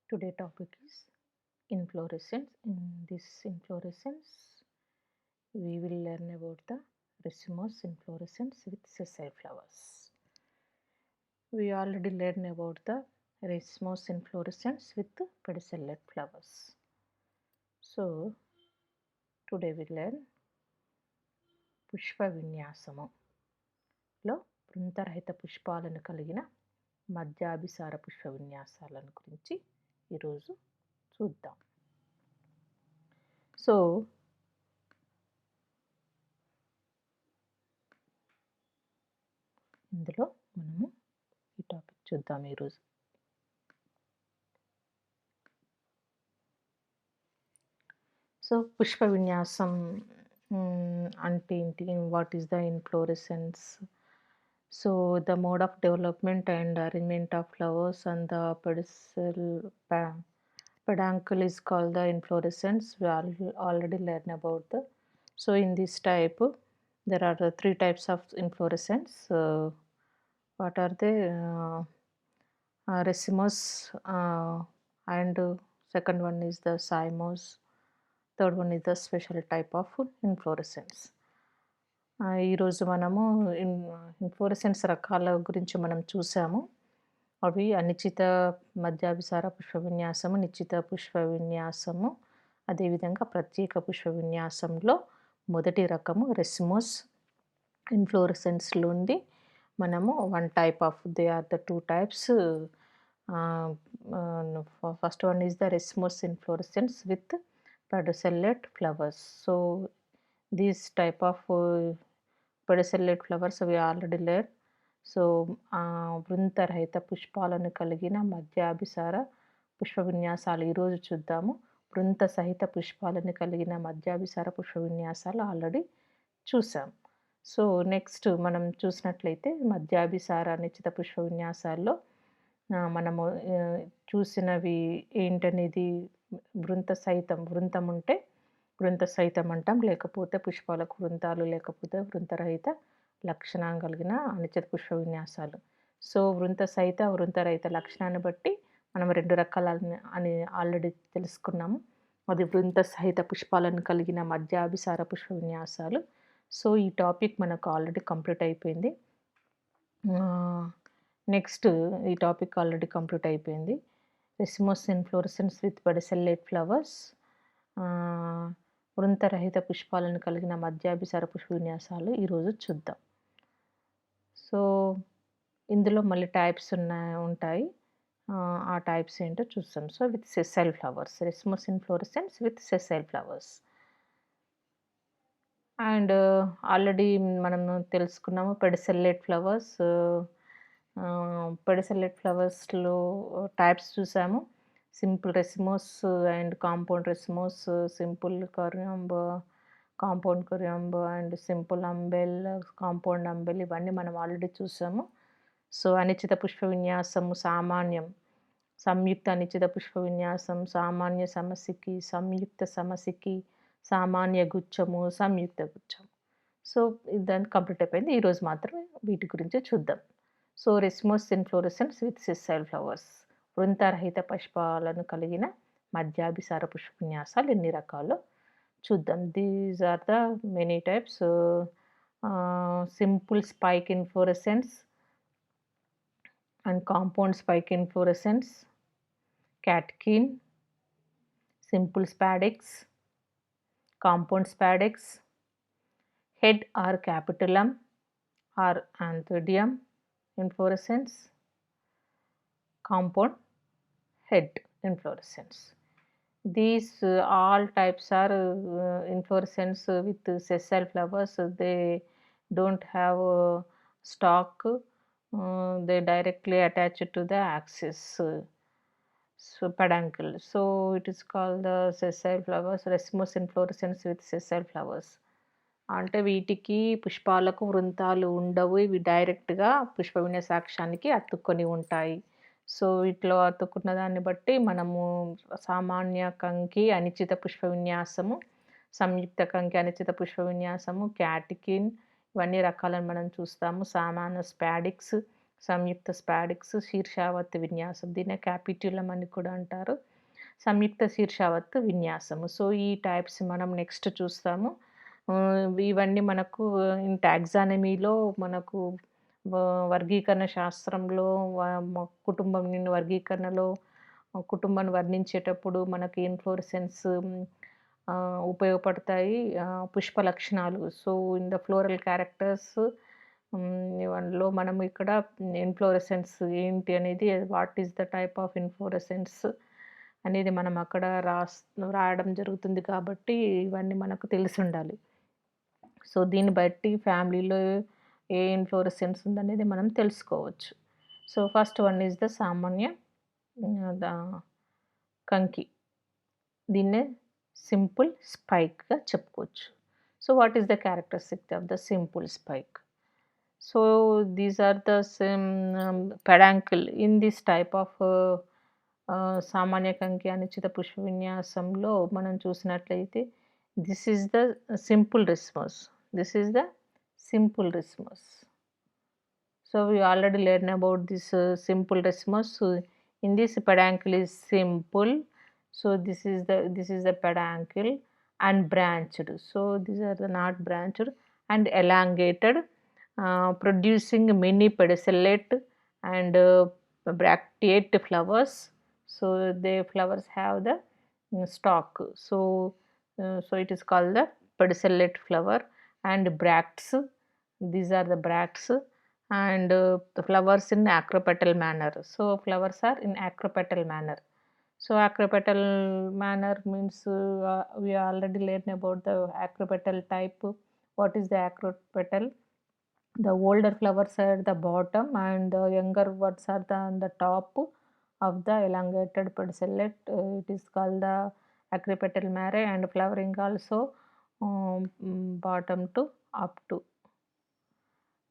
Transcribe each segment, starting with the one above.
Today topic is inflorescence. In this inflorescence, we will learn about the racemose inflorescence with sessile flowers. We already learned about the racemose inflorescence with pedicellate flowers. So today we learn Pushpa విన్యాసములో బృంతరహిత పుష్పాలను కలిగిన మధ్యాభిసార పుష్ప విన్యాసాలను గురించి ఈరోజు చూద్దాం. So ఇందులో మనము ఈ topic చూద్దాం ఈరోజు. సో పుష్ప విన్యాసం అంటే ఏంటి, what is the inflorescence, so the mode of development and arrangement of flowers and the peduncle is called the inflorescence. We already learned about the. So in this type there are three types of inflorescence. What are they? Racemose, and second one is the cymose, third one is the special type of inflorescence. ఈరోజు మనము inflorescence రకాల గురించి మనం చూసాము. అవి అనిశ్చిత మధ్యాభిసార పుష్ప విన్యాసము, నిశ్చిత పుష్ప విన్యాసము, అదేవిధంగా ప్రత్యేక పుష్ప విన్యాసంలో మొదటి రకము రెసిమోస్ ఇన్ఫ్లోరెసెన్స్లోంది మనము one type of, they are the two types. First one is the racemose inflorescence with pedicellate flowers. So these type of pedicellate flowers we already learned. So వృంతరహిత పుష్పాలను కలిగిన మధ్యాభిసార పుష్ప విన్యాసాలు ఈరోజు చూద్దాము. వృంత సహిత పుష్పాలను కలిగిన మధ్యాభిసార పుష్ప విన్యాసాలు ఆల్రెడీ చూసాం. సో నెక్స్ట్ మనం చూసినట్లయితే మధ్యాభిసార నిశ్చిత పుష్ప విన్యాసాల్లో మనము చూసినవి ఏంటనేది, వృంత సహితం, వృంతం ఉంటే వృంత సహితం అంటాం, లేకపోతే పుష్పాలకు వృంతాలు, లేకపోతే వృంతరహిత లక్షణం కలిగిన అనిశ్చిత పుష్ప విన్యాసాలు. సో వృంత సహిత వృంతరహిత లక్షణాన్ని బట్టి మనం రెండు రకాల అని ఆల్రెడీ తెలుసుకున్నాము. అది వృంత సహిత పుష్పాలను కలిగిన మధ్యాభిసార పుష్ప విన్యాసాలు. సో ఈ టాపిక్ మనకు ఆల్రెడీ కంప్లీట్ అయిపోయింది. నెక్స్ట్ ఈ టాపిక్ ఆల్రెడీ కంప్లీట్ అయిపోయింది. రెసిమోస్ ఇన్ఫ్లోరెసెన్స్ విత్ పెడిసెల్లేట్ ఫ్లవర్స్, వృంతరహిత పుష్పాలను కలిగిన మధ్యాభిసార పుష్ప విన్యాసాలు ఈరోజు చూద్దాం. సో ఇందులో మళ్ళీ టైప్స్ ఉంటాయి. ఆ టైప్స్ ఏంటో చూస్తాం. So with sessile flowers, racemose inflorescence with sessile flowers. And already మనము తెలుసుకున్నాము పెడిసెల్లేట్ ఫ్లవర్స్. పెడిసెల్లేట్ ఫ్లవర్స్లో టైప్స్ చూసాము. Simple racemose and compound racemose, simple corymb, compound corymb and simple umbel, compound umbel, ఇవన్నీ మనం ఆల్రెడీ చూసాము. సో అనిశ్చిత పుష్ప విన్యాసము సామాన్యం, సంయుక్త అనిశ్చిత పుష్ప విన్యాసం, సామాన్య సమసికి, సంయుక్త సమసికి, సామాన్య గుచ్చము, సంయుక్త గుచ్చము. సో దాన్ని కంప్లీట్ అయిపోయింది. ఈరోజు మాత్రమే వీటి గురించి చూద్దాం. So racemose inflorescence with sessile flowers, వృంతరహిత పుష్పాలను కలిగిన మధ్యాభిసార పుష్ప విన్యాసాలు ఎన్ని రకాలు చూద్దాం. These are the many types. Simple spike inflorescence and compound spike inflorescence, catkin, simple spadix, compound spadix, head or capitulum or anthidium inflorescence, compound head inflorescence. These all types are inflorescence with sessile flowers. They don't have stalk. They directly attach to the axis, so peduncle. So it is called the sessile flowers, racemose inflorescence with sessile flowers. అంటే వీటికి పుష్పాలకు వృంతాలు ఉండవు, ఇవి డైరెక్ట్గా పుష్ప విన్యాసాక్షానికి అతుక్కొని ఉంటాయి. So వీటిలో అతుక్కున్న దాన్ని బట్టి మనము సామాన్య కంకి అనిశ్చిత పుష్ప విన్యాసము, సంయుక్త కంకి అనిశ్చిత పుష్ప విన్యాసము, క్యాటికిన్, ఇవన్నీ రకాలను మనం చూస్తాము. సామాన్య స్పాడిక్స్, సంయుక్త స్పాడిక్స్, శీర్షావత్ విన్యాసం. దీన్నే క్యాపిట్యులం అని కూడా అంటారు. సంయుక్త శీర్షావత్ విన్యాసము. సో, ఈ టైప్స్ మనం నెక్స్ట్ చూస్తాము. ఇవన్నీ మనకు టాక్సానమీలో మనకు వ వర్గీకరణ శాస్త్రంలో కుటుంబం వర్గీకరణలో కుటుంబాన్ని వర్ణించేటప్పుడు మనకి ఇన్‌ఫ్లోరెసెన్స్ ఉపయోగపడతాయి. పుష్ప లక్షణాలు. So, in the floral characters అందులో మనం ఇక్కడ ఇన్‌ఫ్లోరెసెన్స్ ఏంటి అనేది, what is the type of inflorescence అనేది మనం అక్కడ రాయడం జరుగుతుంది కాబట్టి ఇవన్నీ మనకు తెలిసుండాలి. సో, దీన్ని బట్టి ఫ్యామిలీలో ఏ ఇన్‌ఫ్లోరెసెన్స్ ఉందనేది మనం తెలుసుకోవచ్చు. So, first one is the సామాన్య ద కంకి. దీన్నే సింపుల్ స్పైక్‌గా చెప్పుకోవచ్చు. So, what is the characteristic of the simple spike? So these are the same peduncle in this type of సామాన్య కంకి అనిశ్చిత పుష్ప విన్యాసంలో మనం చూసినట్లయితే this is the simple racemose. This is the simple racemose. So we already learned about this simple rhythmus. So in this peduncle is simple. So this is the peduncle and branched. So these are the not branched and elongated, producing many pedicellate and bracteate flowers. So the flowers have the stalk. So it is called the pedicellate flower and bracts. These are the bracts and the flowers in acropetal manner. So flowers are in acropetal manner. So acropetal manner means we already learned about the acropetal type. What is the acropetal? The older flowers are at the bottom and the younger ones are on the top of the elongated pedicellate. It is called the acropetal mare and flowering also bottom to up to.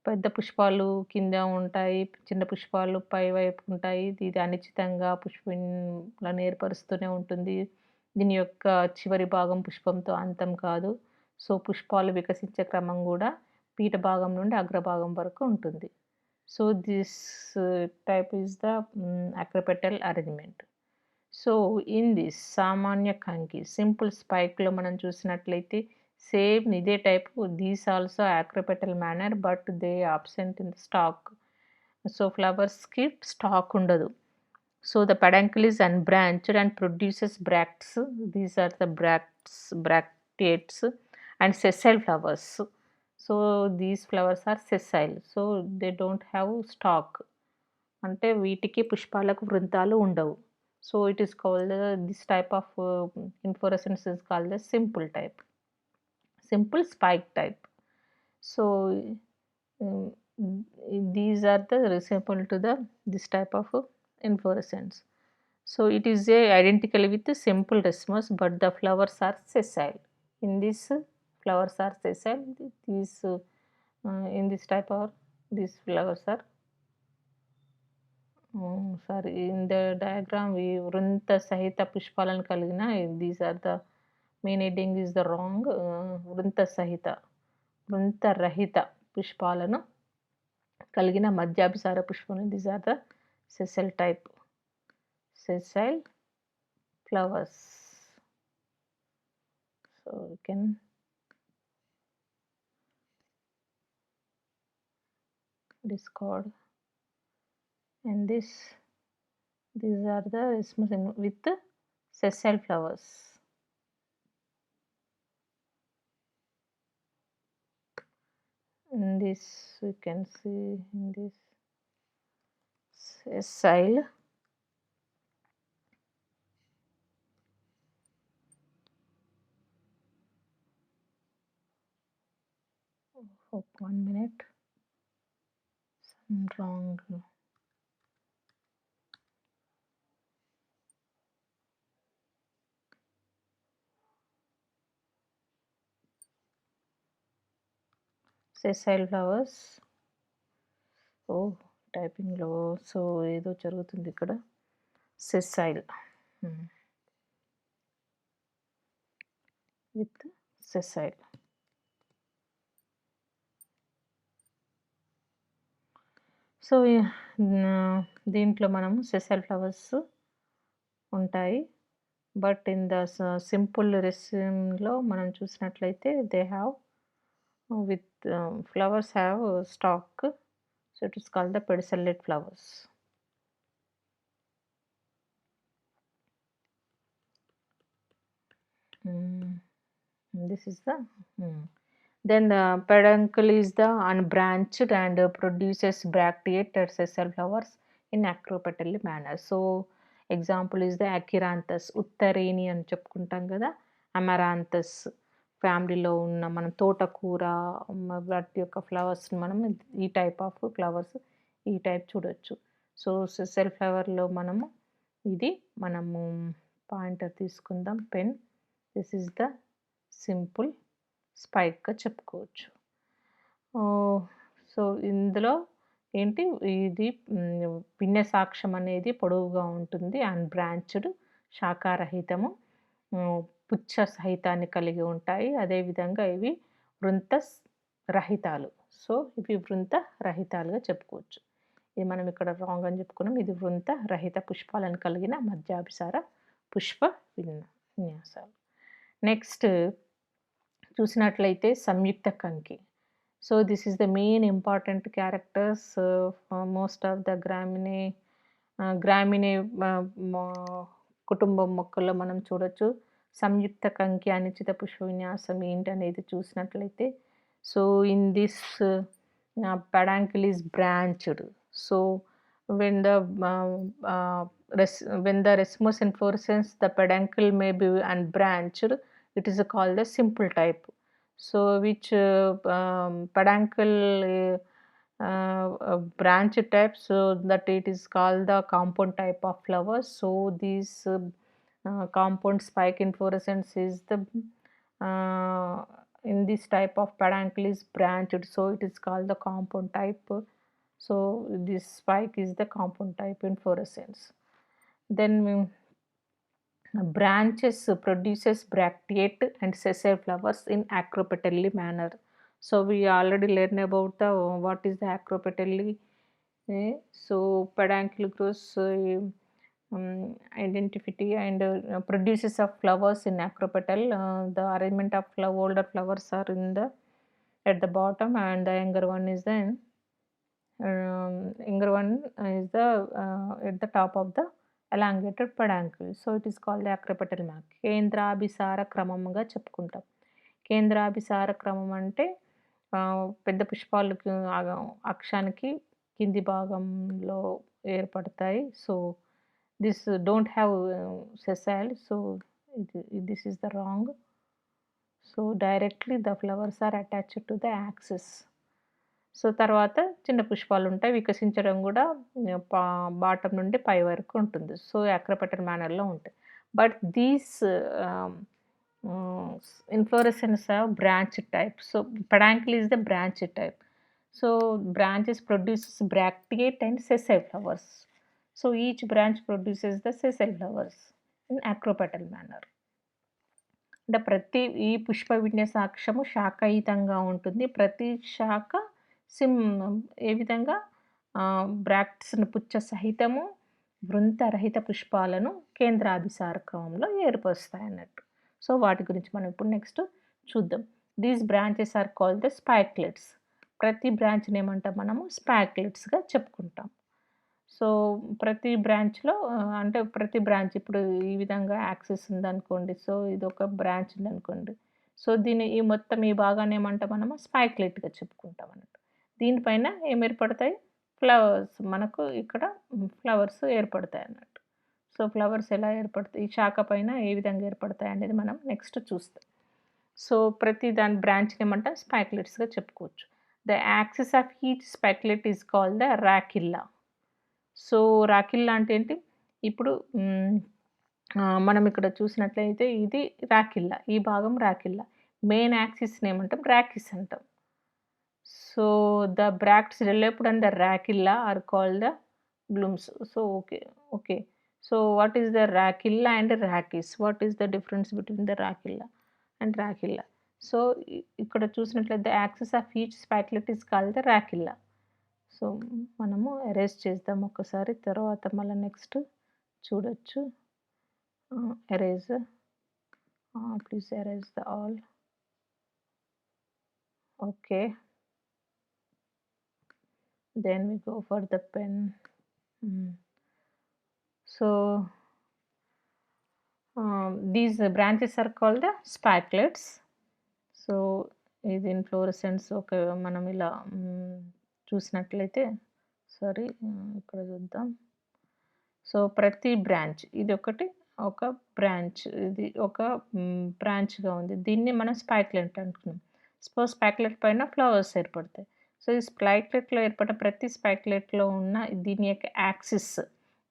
పెద్ద పుష్పాలు కింద ఉంటాయి. చిన్న పుష్పాలు పైవైపు ఉంటాయి. ఇది అనిశ్చితంగా పుష్పాలను ఏర్పరుస్తూనే ఉంటుంది. దీని యొక్క చివరి భాగం పుష్పంతో అంతం కాదు. సో, పుష్పాలు వికసించే క్రమం గూడా పీఠ భాగం నుండి అగ్రభాగం వరకు ఉంటుంది. So, this type is the acropetal arrangement. So, in this సామాన్య కంకి సింపుల్ స్పైక్‌లో మనం చూసినట్లయితే సేమ్ ఇదే type these also acropetal manner but they absent in the stalk. So, ఫ్లవర్స్‌కి స్టాక్ ఉండదు. So, the peduncle is unbranched and produces bracts. These are the bracteates and sessile flowers. So, these flowers are sessile. So, they don't have stalk. అంటే వీటికి పుష్పాలకు వృంతాలు ఉండవు. So, it is called this type of inflorescence is called the simple type. Simple spike type. So, um, these are the resemble to the this type of inflorescence. So it is identical with the simple racemose, but the flowers are sessile. In this flowers are sessile. These in this type of these flowers are sorry, in the diagram we వృంత సహిత పుష్పాలను కలిగిన these are the main heading is the wrong. వృంత సహిత వృంత రహిత పుష్పాలను కలిగిన మధ్యాభిసార పుష్పాలు, these are the sessile type. Sessile flowers. So we can discard and these are the racemose with the sessile flowers. In this we can see in this sessile oh, 1 minute, some wrong. Sessile flowers. Oh, typing లో so ఏదో జరుగుతుంది ఇక్కడ. Sessile with sessile. So, దీంట్లో మనము సెసల్ flowers ఉంటాయి. But in the simple రెసిమ్‌లో మనం చూసినట్లయితే they have with flowers have stalk, so it is called the pedicellate flowers. This is the then the peduncle is the unbranched and produces bracteate or sessile flowers in acropetally manner. So example is the Acheranthus uttareni అని చెప్పుకుంటాం కదా, అమరాంతస్ ఫ్యామిలీలో ఉన్న మనం తోటకూర వాటి యొక్క flowers మనం ఈ టైప్ ఆఫ్ ఫ్లవర్స్ ఈ టైప్ చూడొచ్చు. సో సెసల్ ఫ్లవర్లో మనము ఇది మనము పాయింటర్ తీసుకుందాం, pen. This is the simple స్పైక్గా చెప్పుకోవచ్చు. సో ఇందులో ఏంటి, ఇది విన్యసాక్షం అనేది పొడవుగా ఉంటుంది, అన్బ్రాంచ్డ్, శాఖారహితము, పుచ్చ సహితాన్ని కలిగి ఉంటాయి. అదేవిధంగా ఇవి వృంత రహితాలు. సో ఇవి వృంత రహితాలుగా చెప్పుకోవచ్చు. ఇది మనం ఇక్కడ రాంగ్ అని చెప్పుకున్నాం. ఇది వృంత రహిత పుష్పాలను కలిగిన మధ్యాభిసార పుష్ప విన్యాసాలు. నెక్స్ట్ చూసినట్లయితే సంయుక్త కంకి. So this is the main important characters most of the Gramineae కుటుంబం మొక్కల్లో మనం చూడొచ్చు. సంయుక్త కంకి అనిశ్చిత పుష్ప విన్యాసం ఏంటనేది చూసినట్లయితే, so in this peduncle is branched. So when the racemose inflorescence, the peduncle may be unbranched, it is called the simple type. So which peduncle branch type, so that it is called the compound type of flowers. So these compound spike inflorescence is the in this type of peduncle is branched, so it is called the compound type. So this spike is the compound type inflorescence. Then branches produces bracteate and sessile flowers in acropetally manner. So we already learned about the what is the acropetally. So peduncle grows identity and produces of flowers in acropetal. The arrangement of older flowers are in the at the bottom, and the younger one is the at the top of the elongated peduncle. So it is called the acropetal mark. కేంద్రాభిసార క్రమముగా చెప్పుకుంటాం. కేంద్రాభిసార క్రమం అంటే పెద్ద పుష్పాలకు అక్షానికి కింది భాగంలో ఏర్పడతాయి. So this don't have sessile, so this is the wrong. So directly the flowers are attached to the axis. So తర్వాత చిన్న పుష్పాలు ఉంటాయి, వికసించడం కూడా బాటం నుండి పై వరకు ఉంటుంది. సో అక్రోపెటల్ మేనర్లో ఉంటాయి. But these inflorescence are branch type. So peduncle is the branch type. So branches produces bracteate and sessile flowers. So each branch produces the sessile flowers in acropetal manner. అంటే ప్రతి ఈ పుష్ప విన్యాసాక్షము శాఖాయుతంగా ఉంటుంది. ప్రతి శాఖ ఏ విధంగా బ్రాక్ట్స్ను పుచ్చ సహితము వృంతరహిత పుష్పాలను కేంద్రాభిసార క్రమంలో ఏర్పరుస్తాయి అన్నట్టు. సో వాటి గురించి మనం ఇప్పుడు నెక్స్ట్ చూద్దాం. These branches are called the spikelets. ప్రతి బ్రాంచ్ని ఏమంటాం మనము స్పాక్లెట్స్గా చెప్పుకుంటాం. సో ప్రతి బ్రాంచ్లో అంటే ప్రతి బ్రాంచ్ ఇప్పుడు ఈ విధంగా యాక్సెస్ ఉందనుకోండి, సో ఇది ఒక బ్రాంచ్ ఉందనుకోండి, సో దీన్ని ఈ మొత్తం ఈ భాగాన్ని ఏమంటాం మనము స్పాక్లెట్గా చెప్పుకుంటాం అన్నట్టు. దీనిపైన ఏం ఏర్పడతాయి, ఫ్లవర్స్, మనకు ఇక్కడ ఫ్లవర్స్ ఏర్పడతాయి అన్నట్టు. సో ఫ్లవర్స్ ఎలా ఏర్పడతాయి, ఈ శాఖ పైన ఏ విధంగా ఏర్పడతాయి అనేది మనం నెక్స్ట్ చూస్తాం. సో ప్రతి దాని బ్రాంచ్ని ఏమంటాం స్పాక్లెట్స్గా చెప్పుకోవచ్చు. The axis of each spikelet is called the rachilla. So rachilla అంటే ఏంటి, ఇప్పుడు మనం ఇక్కడ చూసినట్లయితే ఇది రాకిల్లా, ఈ భాగం రాకిల్లా. మెయిన్ యాక్సిస్ని ఏమంటాం రాకిస్ అంటాం. So the bracts developed on the racilla are called the blooms. So okay. So what is the racilla and rachis? What is the difference between the racilla and racilla? So ఇక్కడ చూసినట్లయితే the axis of each spikelet is called the racilla. So మనము erase చేద్దాం ఒక్కసారి, తర్వాత మళ్ళీ next చూడొచ్చు. Erase, please erase the all. Okay, then we go for the pen. So these branches are called the spikelets. So ఇది inflorescence ఒక మనం ఇలా చూసినట్లయితే, సారీ ఇక్కడ చూద్దాం. సో ప్రతి బ్రాంచ్, ఇది ఒకటి ఒక బ్రాంచ్, ఇది ఒక బ్రాంచ్‌గా ఉంది. దీన్ని మనం స్పైక్లెట్ అంటున్నాం. సపోజ్ స్పైక్లెట్ పైన ఫ్లవర్స్ ఏర్పడతాయి. సో ఈ స్పైక్లెట్‌లో ఏర్పడిన ప్రతి స్పైక్లెట్‌లో ఉన్న దీని యొక్క axis,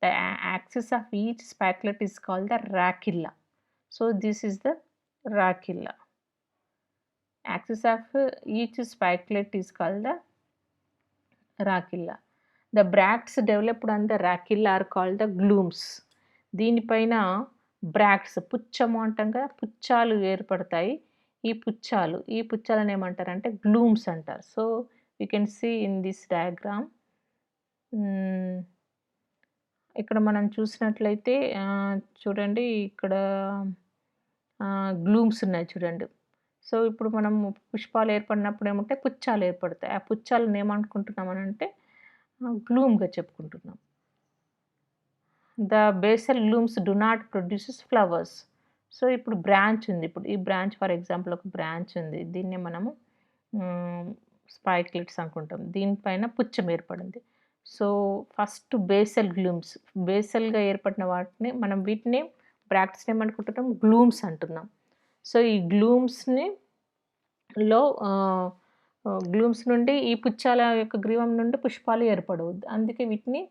the axis of each spikelet is called the rachilla. So this is the rachilla. Axis of each spikelet is called the rachilla. The bracts developed on the rachilla are called the glumes. దీనిపైన bracts, పుచ్చము అంటాం కదా, పుచ్చాలు ఏర్పడతాయి. ఈ పుచ్చాలను ఏమంటారంటే glumes అంటారు. So you can see in this diagram. ఇక్కడ మనం చూసినట్లయితే చూడండి, ఇక్కడ గ్లూమ్స్ ఉన్నాయి చూడండి. సో ఇప్పుడు మనం పుష్పాలు ఏర్పడినప్పుడు ఏమంటే పుచ్చాలు ఏర్పడతాయి. ఆ పుచ్చాలను ఏమనుకుంటున్నామనంటే గ్లూమ్‌గా చెప్పుకుంటున్నాం. The basal glumes do not produces flowers. So ఇప్పుడు బ్రాంచ్ ఉంది. ఇప్పుడు ఈ బ్రాంచ్ ఫర్ ఎగ్జాంపుల్ ఒక బ్రాంచ్ ఉంది. దీన్ని మనము స్పైక్లెట్స్ అనుకుంటాం. దీనిపైన పుచ్చం ఏర్పడింది. సో ఫస్ట్ బేసల్ గ్లూమ్స్, బేసల్‌గా ఏర్పడిన వాటిని మనం వీటిని బ్రాక్ట్స్‌ని ఏమనుకుంటున్నాం, గ్లూమ్స్ అంటున్నాం. సో ఈ గ్లూమ్స్‌ని గ్లూమ్స్ నుండి ఈ పుచ్చాల యొక్క గ్రీవం నుండి పుష్పాలు ఏర్పడవు. అందుకే వీటిని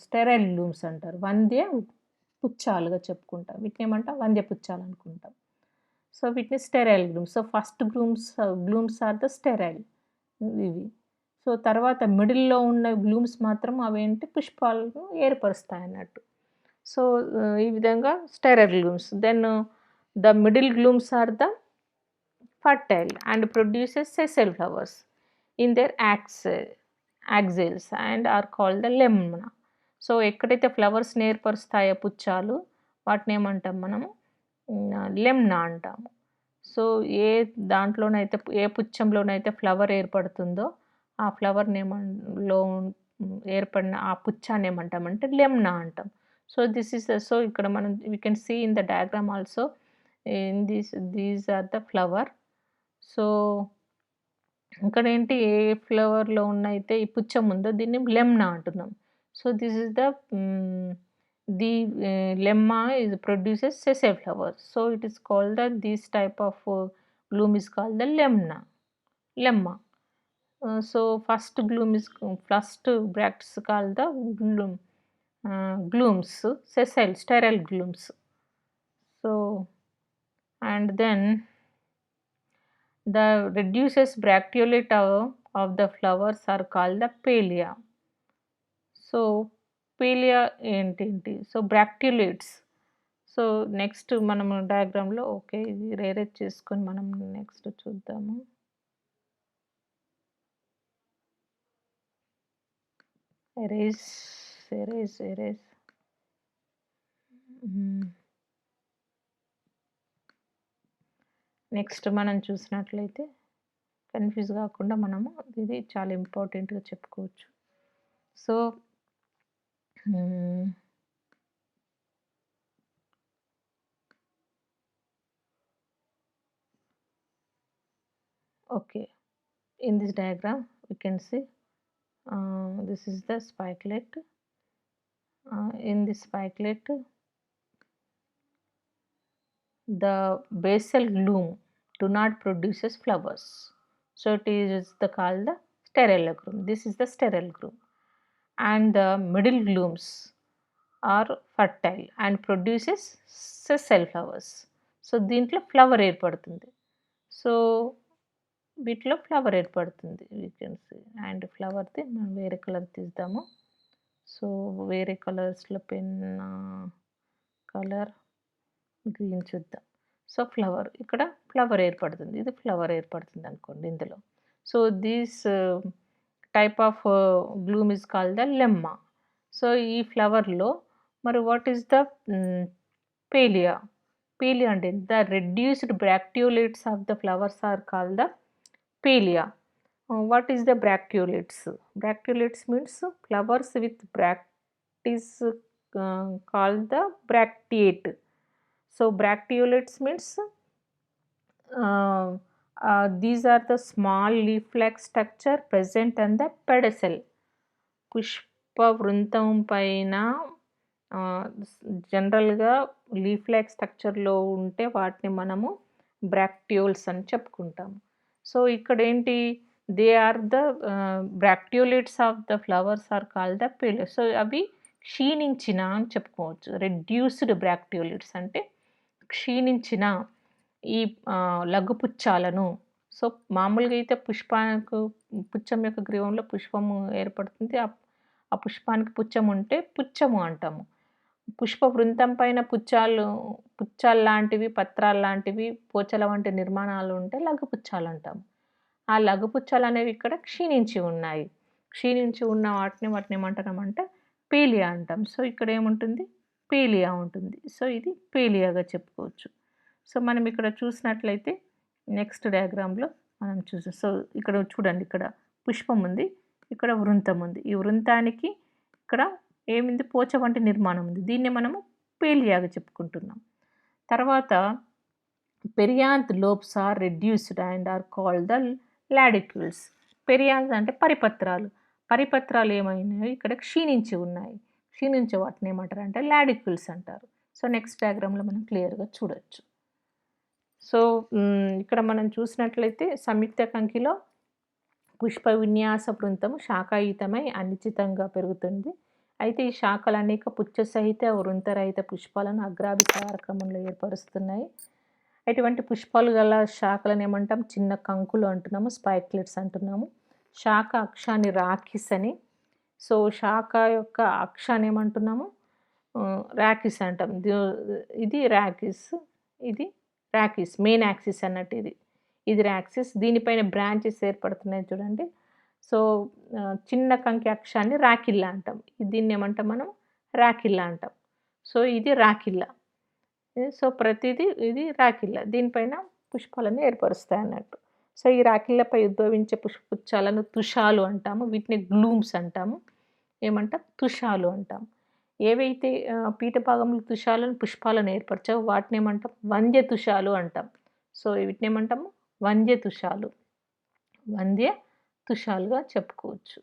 స్టెరైల్ గ్లూమ్స్ అంటారు. వంద్య పుచ్చాలుగా చెప్పుకుంటాం. వీటిని ఏమంటాం, వంద్య పుచ్చాలు అనుకుంటాం. సో వీటిని sterile glumes. So first glumes are the sterile ఇవి. సో తర్వాత మిడిల్‌లో ఉన్న గ్లూమ్స్ మాత్రం అవేంటి, పుష్పాలను ఏర్పరుస్తాయి అన్నట్టు. సో ఈ విధంగా sterile glumes. Then the middle glumes are the fertile and produces sessile flowers in their axils and are called the lemna. So ఎక్కడైతే ఫ్లవర్స్ ఏర్పరుస్తాయో పుచ్చాలు, వాటిని ఏమంటాం మనము, లెమ్నా అంటాము. సో ఏ దాంట్లోనైతే, ఏ పుచ్చంలోనైతే ఫ్లవర్ ఏర్పడుతుందో ఆ ఫ్లవర్ లో ఏర్పడిన ఆ పుచ్చాన్ని ఏమంటామంటే లెమ్నా అంటాం. సో దిస్ ఈస్ సో ఇక్కడ మనం we can see in the diagram also, in these are the flower. So ఇక్కడేంటి, ఏ ఫ్లవర్‌లో ఉన్నయితే ఈ పుచ్చం ఉందో దీన్ని లెమ్నా అంటున్నాం. So this is the lemma produces sessile flowers. So it is called this type of glume is called the lemma. So first bracts called the glumes, sterile glumes. So and then the reduces bracteolate of the flowers are called the palea. So palea ఏంటి, so బ్రాక్టియోలేట్స్. So next మనము డయాగ్రామ్లో, okay ఇది రేరేజ్ చేసుకొని మనం next చూద్దాము. Erase. Next మనం చూసినట్లయితే confuse కాకుండా మనము ఇది చాలా ఇంపార్టెంట్గా చెప్పుకోవచ్చు. So okay, in this diagram we can see this is the spikelet. In this spikelet the basal glume do not produces flowers, so it is called the sterile glume. This is the sterile glume, and the middle gloomes are fertile and produces sessile flowers. So దీంట్లో flower ఏర్పడుతుంది. So వీటిలో flower ఏర్పడుతుంది we can see. And ఫ్లవర్ది మనం వేరే colour తీద్దాము. So వేరే కలర్స్లో పెన్ కలర్ గ్రీన్ చూద్దాం. సో ఇక్కడ ఫ్లవర్ ఏర్పడుతుంది, ఇది ఫ్లవర్ ఏర్పడుతుంది అనుకోండి ఇందులో. So these type of glume is called the lemma. So ఈ ఫ్లవర్‌లో మరి what is the palea? Palea అంటే the reduced bracteolates of the flowers are called the palea. What is the bracteoletes? Bracteoletes means flowers with bract is called the bracteate. So bracteoletes means uh, these are the small leaf-like structure present on the pedicel. పుష్ప వృంతం పైన జనరల్గా leaf like స్ట్రక్చర్లో ఉంటే వాటిని మనము బ్రాక్టియోల్స్ అని చెప్పుకుంటాము. So ఇక్కడ ఏంటి, they are the bracteolates of the flowers are call the pale. So అవి క్షీణించిన అని చెప్పుకోవచ్చు. రెడ్యూస్డ్ బ్రాక్టియోలేట్స్ అంటే క్షీణించిన ఈ లఘుపుచ్చాలను. సో మామూలుగా అయితే పుచ్చం యొక్క గ్రీవంలో పుష్పము ఏర్పడుతుంది. ఆ పుష్పానికి పుచ్చం ఉంటే పుచ్చము అంటాము. పుష్ప వృంతం పైన పుచ్చాల్లాంటివి, పత్రాల్లాంటివి, పోచల వంటి నిర్మాణాలు ఉంటే లఘుపుచ్చాలు అంటాము. ఆ లఘుపుచ్చాలు అనేవి ఇక్కడ క్షీణించి ఉన్నాయి. క్షీణించి ఉన్న వాటిని ఏమంటామంటే పేలియా అంటాం. సో ఇక్కడ ఏముంటుంది, పేలియా ఉంటుంది. సో ఇది పేలియాగా చెప్పుకోవచ్చు. సో మనం ఇక్కడ చూసినట్లయితే నెక్స్ట్ డయాగ్రామ్‌లో మనం చూసాం. సో ఇక్కడ చూడండి, ఇక్కడ పుష్పం ఉంది, ఇక్కడ వృంతం ఉంది. ఈ వృంతానికి ఇక్కడ ఏముంది, పోచ వంటి నిర్మాణం ఉంది. దీన్ని మనము పేలియాగా చెప్పుకుంటున్నాం. తర్వాత perianth lobes are reduced and are called the lodicules. Perianth అంటే పరిపత్రాలు. పరిపత్రాలు ఏమైనాయి, ఇక్కడ క్షీణించి ఉన్నాయి. క్షీణించే వాటిని ఏమంటారు అంటే లాడిక్యూల్స్ అంటారు. సో నెక్స్ట్ డయాగ్రామ్‌లో మనం క్లియర్‌గా చూడొచ్చు. సో ఇక్కడ మనం చూసినట్లయితే సంయుక్త కంకిలో పుష్ప విన్యాస వృంతము శాఖాయుతమై అనిశ్చితంగా పెరుగుతుంది. అయితే ఈ శాఖలు అనేక పుచ్చ సహిత వృంతరహిత పుష్పాలను అగ్రాభిసార క్రమంలో ఏర్పరుస్తున్నాయి. ఇటువంటి పుష్పాలు గల శాఖలను ఏమంటాం, చిన్న కంకులు అంటున్నాము, స్పైక్లెట్స్ అంటున్నాము. శాఖ అక్షాన్ని రాకిస్ అని, సో శాఖ యొక్క అక్షాన్ని ఏమంటున్నాము, రాకిస్ అంటాం. ఇది రాకిస్, ఇది రాకిస్, మెయిన్ యాక్సిస్ అన్నట్టు ఇది రాక్సిస్. దీనిపైన బ్రాంచెస్ ఏర్పడుతున్నాయి చూడండి. సో చిన్న కంకి అక్షాన్ని రాకిల్లా అంటాం. దీన్ని ఏమంటాం మనం, రాకిల్లా అంటాం. సో ఇది రాకిల్లా. సో ప్రతిదీ ఇది రాకిల్లా. దీనిపైన పుష్పాలను ఏర్పరుస్తాయి అన్నట్టు. సో ఈ రాకిళ్ళపై ఉద్భవించే పుష్పపుచ్చాలను తుషాలు అంటాము. వీటిని గ్లూమ్స్ అంటాము. ఏమంటాం, తుషాలు అంటాం. ఏవైతే పీఠ భాగంలో తుషాలను పుష్పాలను ఏర్పరచావో వాటిని ఏమంటాం, వంద్య తుషాలు అంటాం. సో వీటిని ఏమంటాము, వంద్య తుషాలు, వంద్య తుషాలుగా చెప్పుకోవచ్చు.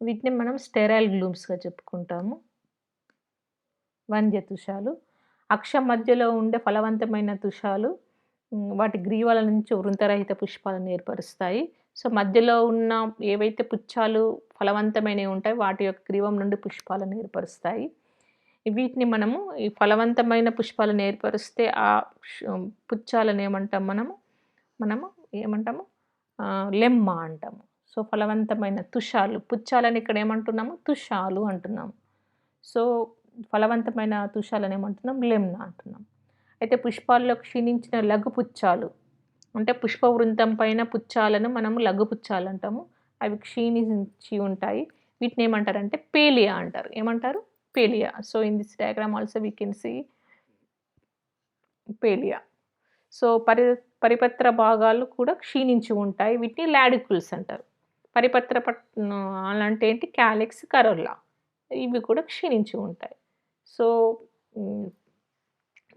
వీటిని మనం స్టెరైల్ గ్లూమ్స్గా చెప్పుకుంటాము, వంద్య తుషాలు. అక్షం మధ్యలో ఉండే ఫలవంతమైన తుషాలు వాటి గ్రీవాల నుంచి వృంతరహిత పుష్పాలను ఏర్పరుస్తాయి. సో మధ్యలో ఉన్న ఏవైతే పుచ్చాలు ఫలవంతమైనవి ఉంటాయో వాటి యొక్క గ్రీవం నుండి పుష్పాలను ఏర్పరుస్తాయి. వీటిని మనము ఈ ఫలవంతమైన పుష్పాలను ఏర్పరిస్తే ఆ పుచ్చాలను ఏమంటాం, మనము ఏమంటాము, లెమ్మా అంటాము. సో ఫలవంతమైన తుషాలు, పుచ్చాలని ఇక్కడ ఏమంటున్నాము, తుషాలు అంటున్నాము. సో ఫలవంతమైన తుషాలను ఏమంటున్నాం, లెమ్నా అంటున్నాం. అయితే పుష్పాల్లో క్షీణించిన లఘుపుచ్చాలు అంటే పుష్ప వృంతం పైన పుచ్చాలను మనము లఘుపుచ్చాలు అంటాము. అవి క్షీణించి ఉంటాయి. వీటిని ఏమంటారంటే పేలియా అంటారు. ఏమంటారు, palea. So in this diagram also we can see palea. So పరిపత్ర భాగాలు కూడా క్షీణించి ఉంటాయి. వీటిని లాడిక్యుల్స్ అంటారు. పరిపత్ర అంటే ఏంటి, క్యాలిక్స్, కరోల్లా, ఇవి కూడా క్షీణించి ఉంటాయి. So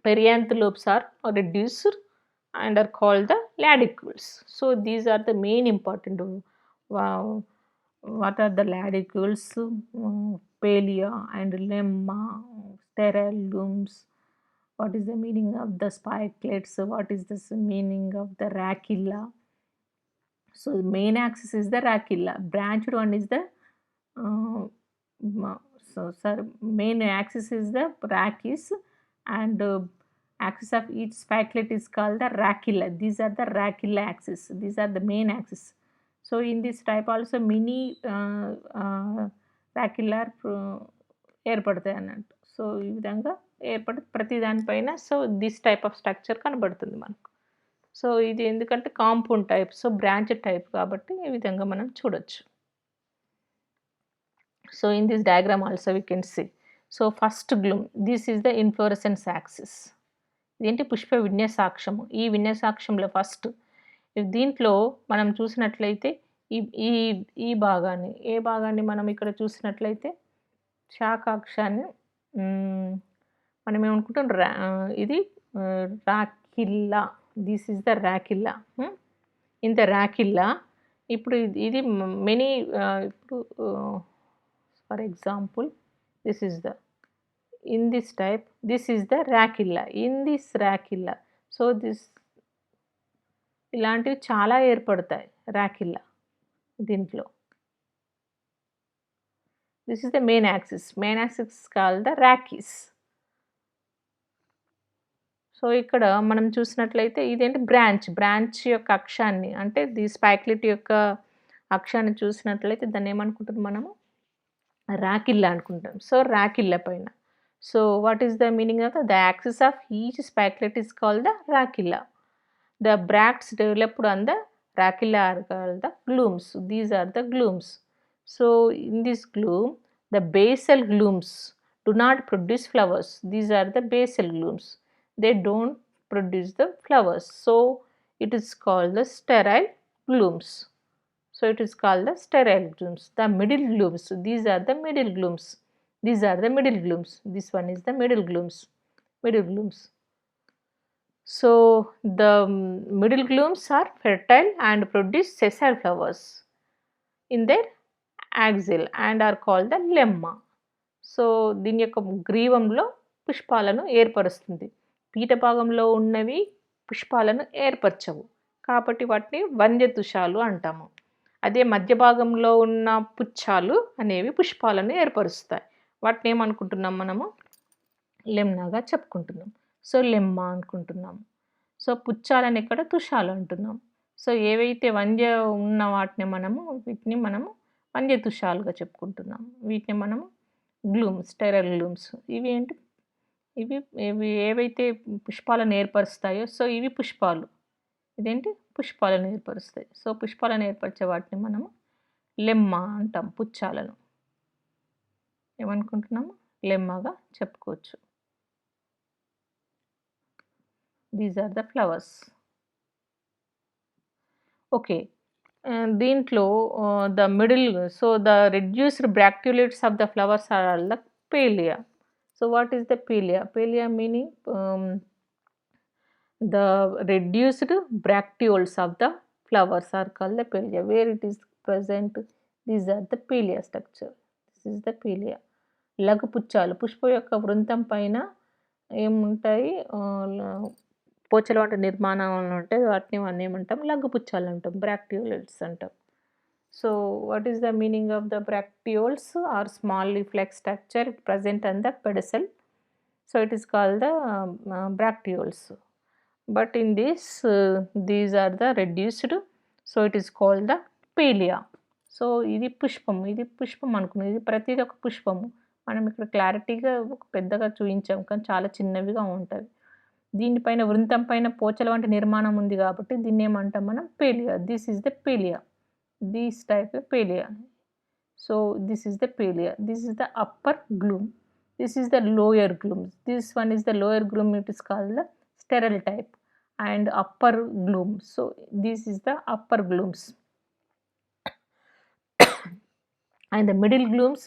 perianth lobes are reduced and are called the ladicules. So these are the main important. What are the ladicules? Palia and lemma, sterile looms. What is the meaning of the spikelets? What is the meaning of the racilla? So the main axis is the racilla. Branched one is the main axis is the rachis, and axis of each spikelet is called the racilla. These are the racilla axis. These are the main axis. So in this type also many racilla ఏర్పడతాయి అన్నట్టు. So ఈ విధంగా ప్రతి దానిపైన so this type of structure కనబడుతుంది మనకు. So ఇది ఎందుకంటే compound type, so branch type కాబట్టి ఈ విధంగా మనం చూడొచ్చు. So in this diagram also we can see. So first gloom, this is the inflorescence axis. ఇదేంటి పుష్ప విన్యాసాక్షము. ఈ విన్యాసాక్షంలో ఫస్ట్ దీంట్లో మనం చూసినట్లయితే ఈ ఈ ఈ భాగాన్ని ఏ భాగాన్ని మనం ఇక్కడ చూసినట్లయితే శాఖాక్షాన్ని మనం ఏమనుకుంటాం ఇది rachilla. This is the rachilla. In the rachilla ఇప్పుడు ఇది మెనీ ఇప్పుడు for example this is the in this type, this is the racilla. In this racilla, so this ఇలాంటివి చాలా ఏర్పడతాయి రాకిల్లా దీంట్లో. This is the main axis called the rachis. So ఇక్కడ మనం చూసినట్లయితే ఇదేంటి బ్రాంచ్ యొక్క అక్షాన్ని అంటే ది స్పైక్లెట్ యొక్క అక్షాన్ని చూసినట్లయితే దాన్ని ఏమనుకుంటాం మనము రాకిల్లా అనుకుంటాం. సో రాకిల్లా పైన. So what is the meaning of the axis of each spikelet is called the racilla. The bracts developed on the racilla are called the glooms. These are the glooms. So in this gloom, the basal glooms do not produce flowers. These are the basal glooms. They don't produce the flowers. So it is called the sterile glooms. So it is called the sterile glooms. The middle glooms, these are the middle glooms. These are the middle glooms. This one is the middle glooms. So the middle glooms are fertile and produce sessile flowers in their axil and are called the lemma. So దీని యొక్క గ్రీవంలో పుష్పాలను ఏర్పరుస్తుంది. పీఠ భాగంలో ఉన్నవి పుష్పాలను ఏర్పరచవు కాబట్టి వాటిని వంద్యతుషాలు అంటాము. అదే మధ్య భాగంలో ఉన్న పుచ్చాలు అనేవి పుష్పాలను ఏర్పరుస్తాయి. వాటిని ఏమనుకుంటున్నాం మనము లెమ్నాగా చెప్పుకుంటున్నాం. సో లెమ్మా అనుకుంటున్నాము. సో పుచ్చాలని ఇక్కడ తుషాలు అంటున్నాం. సో ఏవైతే వంద్య ఉన్న వాటిని వీటిని మనము వంద్య తుషాలుగా చెప్పుకుంటున్నాం. వీటిని మనము స్టైరల్ గ్లూమ్స్. ఇవి ఏంటి ఇవి ఏవైతే పుష్పాలను ఏర్పరుస్తాయో సో ఇవి పుష్పాలు. ఇదేంటి పుష్పాలను ఏర్పరుస్తాయి. సో పుష్పాలను ఏర్పరిచే వాటిని మనము లెమ్మా అంటాం. పుచ్చాలను ఏమనుకుంటున్నాము లెమ్మాగా చెప్పుకోవచ్చు. These are the flowers. Okay, దీంట్లో the middle so the reduced bracteolates of the flowers are all the palea. So what is the palea? Palea meaning the reduced bracteoles of the flowers are called the pelia. Where it is present, these are the pelia structure. This is the pelia. లఘు పుచ్చాలు పుష్ప యొక్క వృంతం పైన ఏముంటాయి పోచల వంటి నిర్మాణాలు ఉంటాయి. వాటిని మనం ఏమంటాం లఘు పుచ్చాలు అంటాం, బ్రాక్టియోల్స్ అంటాం. So what is the meaning of the bracteoles are small leaf like structure present on the pedicel. So it is called the bracteoles. But in this these are the reduced, so it is called the pelia. So ఇది పుష్పం అనుకున్నాం. ఇది ప్రతిదీ ఒక పుష్పము. మనం ఇక్కడ క్లారిటీగా పెద్దగా చూపించాం కానీ చాలా చిన్నవిగా ఉంటుంది. దీనిపైన వృంతం పైన పోచల వంటి నిర్మాణం ఉంది కాబట్టి దీన్ని ఏమంటాం మనం palea. This is the palea. This type palea. So this is the palea. This is the upper glume. This is the lower glume. This one is the lower glume. It is called the sterile type and upper gloom. So this is the upper glooms. And the middle glooms,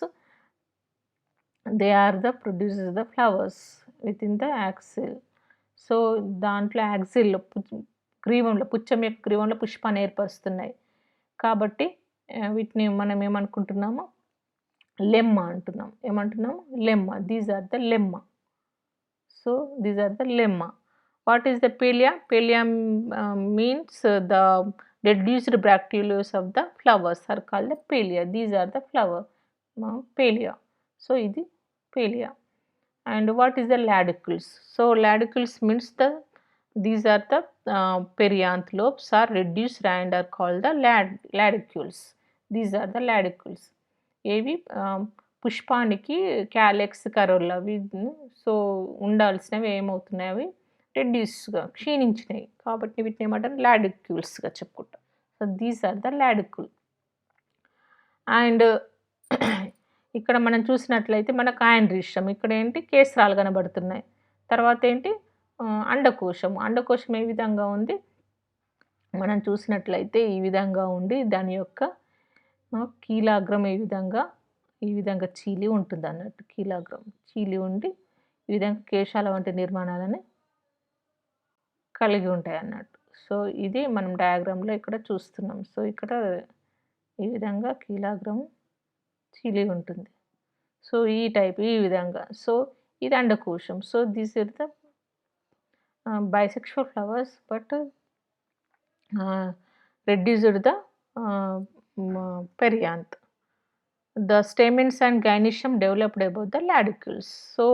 they are the produces the flowers within the axil. So దాంట్లో axle గ్రీవంలో పుచ్చం యొక్క గ్రీవంలో పుష్పాన్ని ఏర్పరుస్తున్నాయి కాబట్టి వీటిని మనం ఏమనుకుంటున్నాము lemma అంటున్నాం. ఏమంటున్నాము lemma. These are the lemma. So these are the lemma. What is the pelia? Pelia means the reduced bracteoles of the flowers are called the pelia. These are the flower pelia. So ఇది pelia. And what is the laడిcules? So laడిcules means these are the perianth lobes are reduced and are called the laడిcules. These are the laడిcules. ఏవి పుష్పానికి క్యాలెక్స్ corolla so ఉండాల్సినవి ఏమవుతున్నాయి అవి రెడ్యూస్గా క్షీణించినాయి కాబట్టి వీటిని ఏమంటారు లాడిక్యూల్స్గా చెప్పుకుంటాం. So these are the lodicule. అండ్ ఇక్కడ మనం చూసినట్లయితే మనకు ఆండ్రీషియం, ఇక్కడేంటి కేసరాలు కనబడుతున్నాయి. తర్వాతేంటి అండకోశం. అండకోశం ఏ విధంగా ఉంది? మనం చూసినట్లయితే ఈ విధంగా ఉండి దాని యొక్క కీలాగ్రం ఈ విధంగా చీలి ఉంటుందన్నట్టు. కీలాగ్రం చీలి ఉండి ఈ విధంగా కేశాల వంటి నిర్మాణాలని కలిగి ఉంటాయన్నట్టు. సో, ఇది మనం డయాగ్రామ్‌లో ఇక్కడ చూస్తున్నాం. సో, ఇక్కడ ఈ విధంగా కీలాగ్రం చీలి ఉంటుంది. సో, ఈ విధంగా. సో, ఇది అండకోశం. So, this is the bisexual flowers, but reduced the perianth. The stamens and gynoecium developed above the laducles. So,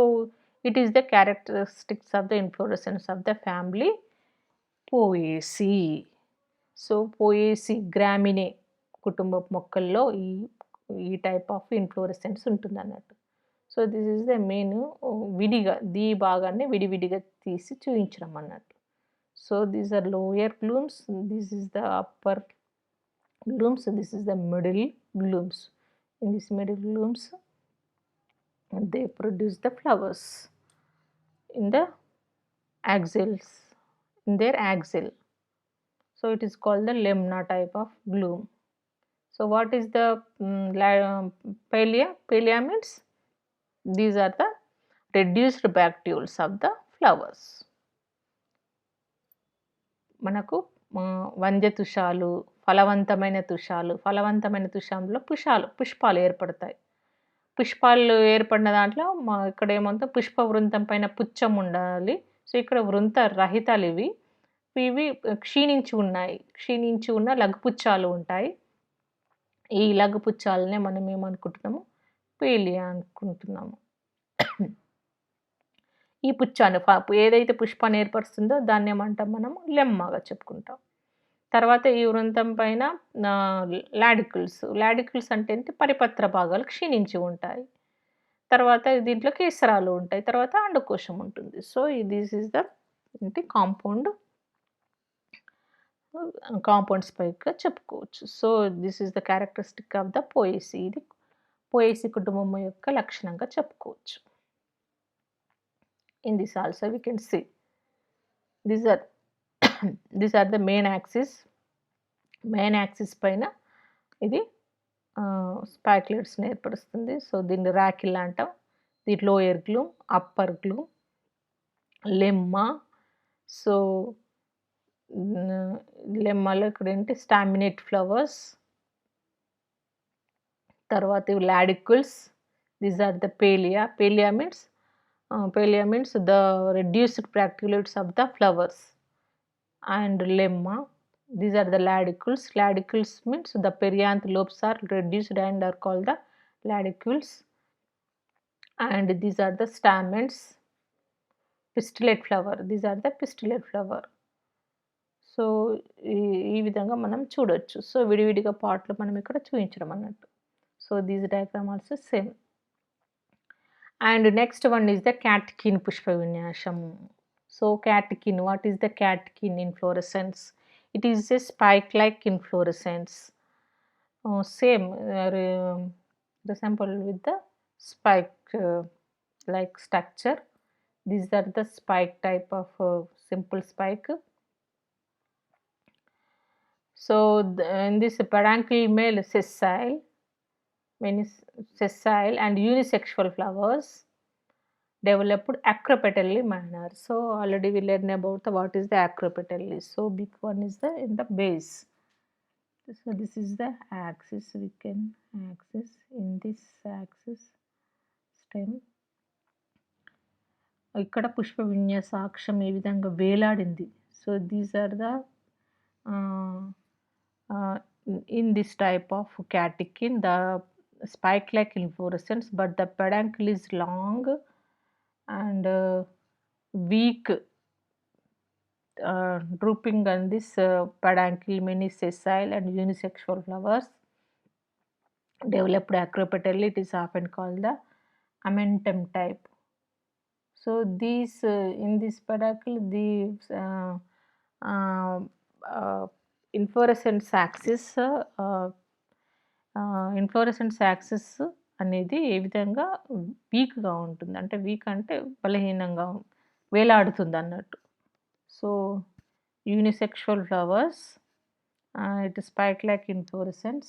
it is the characteristics of the inflorescence of the family Poaceae. So, Poaceae Gramineae కుటుంబపు మొక్కల్లో ఈ type of inflorescence ఉంటుందన్నట్టు. So, this is the main విడిగా భాగాన్ని విడివిడిగా తీసి చూయించడం అన్నట్టు. So, these are lower glumes, this is the upper glooms, this is the middle glooms. In these middle glooms, they produce the flowers in the axils, in their axil. So, it is called the lemna type of gloom. So, what is the palea? Palea means these are the reduced bracteoles of the flowers. మనకు వంద్యతుషాలు, ఫలవంతమైన తుషాంలో పుష్పాలు ఏర్పడతాయి. పుష్పాలు ఏర్పడిన దాంట్లో ఇక్కడ ఏమంటే పుష్పవృంతం పైన పుచ్చం ఉండాలి. సో, ఇక్కడ వృంత రహితాలు ఇవి క్షీణించి ఉన్న లఘుపుచ్చాలు ఉంటాయి. ఈ లఘుపుచ్చాలనే మనం ఏమనుకుంటున్నాము? పేలియా అనుకుంటున్నాము. ఈ పుచ్చాన్ని ఏదైతే పుష్పాన్ని ఏర్పరుస్తుందో దాన్ని ఏమంటాం మనము? లెమ్మాగా చెప్పుకుంటాం. తర్వాత ఈ వృంతం పైన లాడికిల్స్ అంటే ఏంటి? పరిపత్ర భాగాలు క్షీణించి ఉంటాయి. తర్వాత దీంట్లో కేసరాలు ఉంటాయి. తర్వాత అండకోశం ఉంటుంది. So, this is the compound స్పైక్‌గా చెప్పుకోవచ్చు. So, this is the characteristic of the Poaceae. ఇది పోయేసీ కుటుంబం యొక్క లక్షణంగా చెప్పుకోవచ్చు. In this also we can see these are the main axis పైన ఇది స్పైక్లెట్స్ ఏర్పరుస్తుంది. సో, దీన్ని రాకిల్ అంటాం. The lower glume, upper glume, lemma. So, లెమ్మాలో ఇక్కడ ఏంటి? Staminate flowers. తర్వాత ఇవి lodicules. These are the palea means the reduced bracteoles of the flowers, and lemma. These are the laడిcules. Laడిcules means the perianth lobes are reduced and are called the laడిcules. And these are the stamens. Pistillate flower. These are the pistillate flower. So, ఈ విధంగా మనం చూడొచ్చు. So, విడివిడిగా పార్ట్‌లో మనం ఇక్కడ చూయించడం అన్నట్టు. So, these diagram also same. And next one is the catkin pushpa vinyasam. So, catkin, what is the catkin inflorescence? It is a spike-like inflorescence. Same resemble with the spike like structure. These are the spike type of simple spike. So, in this peduncle male sessile and unisexual flowers developed acropetally manner. So, already we learned about what is the acropetally. So, big one is in the base. So, this is the axis. In this axis stem. ఇక్కడ పుష్ప విన్యాసాక్షం ఏ విధంగా వేలాడింది. So, these are the in this type of catkin, the spike-like inflorescence, but the peduncle is long and weak, drooping on this peduncle. Many sessile and unisexual flowers developed acropetally. It is often called the amentum type. So, these in this peduncle, these inflorescence axis అనేది ఏ విధంగా వీక్‌గా ఉంటుంది. అంటే weak అంటే బలహీనంగా వేలాడుతుందన్నట్టు. So, unisexual flowers, it is spike-like inflorescence.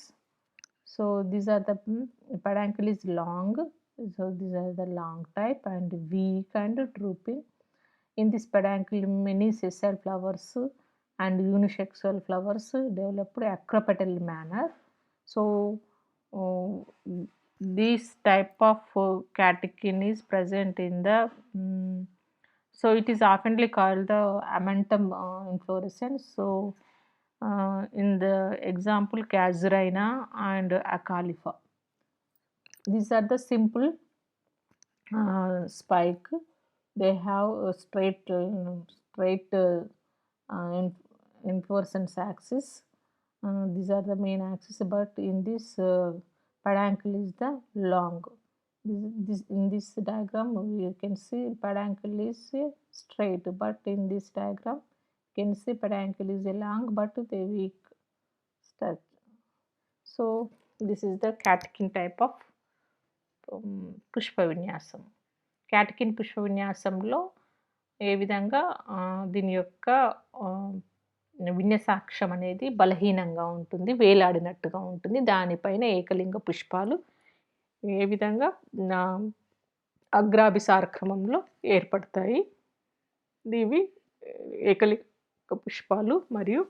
So these are the peduncle is long. So these are the long type and weak and drooping. In this peduncle, many sessile flowers and unisexual flowers developed acropetal manner. So this type of catechin is present in the so it is oftenly called the amentum inflorescence. So in the example Casuarina and Acalifa, these are the simple spike. They have a straight inflorescence axis. These are the main axis, but in this peduncle is the long. In this diagram you can see peduncle is straight, but in this diagram you can see peduncle is long but they weak structure. So this is the catechin type of Pushpa విన్యాసం. క్యాటకిన్ పుష్ప విన్యాసంలో ఏ విధంగా దీని యొక్క విన్యాసాక్షం అనేది బలహీనంగా ఉంటుంది, వేలాడినట్టుగా ఉంటుంది. దానిపైన ఏకలింగ పుష్పాలు ఏ విధంగా అగ్రాభిసార క్రమంలో ఏర్పడతాయి. ఇవి ఏకలింగ పుష్పాలు మరియు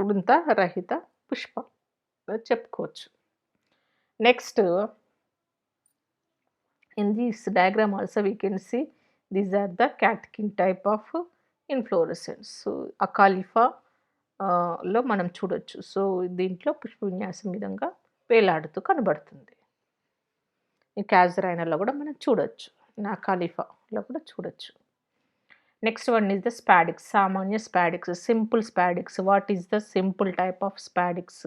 వృంత రహిత పుష్పాలు చెప్పుకోవచ్చు. Next, in this diagram also we can see these are the catechin type of inflorescence. So Acalifa లో మనం చూడొచ్చు. సో దీంట్లో పుష్ప విన్యాసం విధంగా వేలాడుతూ కనబడుతుంది. ఈ క్యాజరైనాలో కూడా మనం చూడొచ్చు, అకాలిఫాలో కూడా చూడొచ్చు. Next one is the spadix, సామాన్య spadix, simple spadix. What is the simple type of spadix?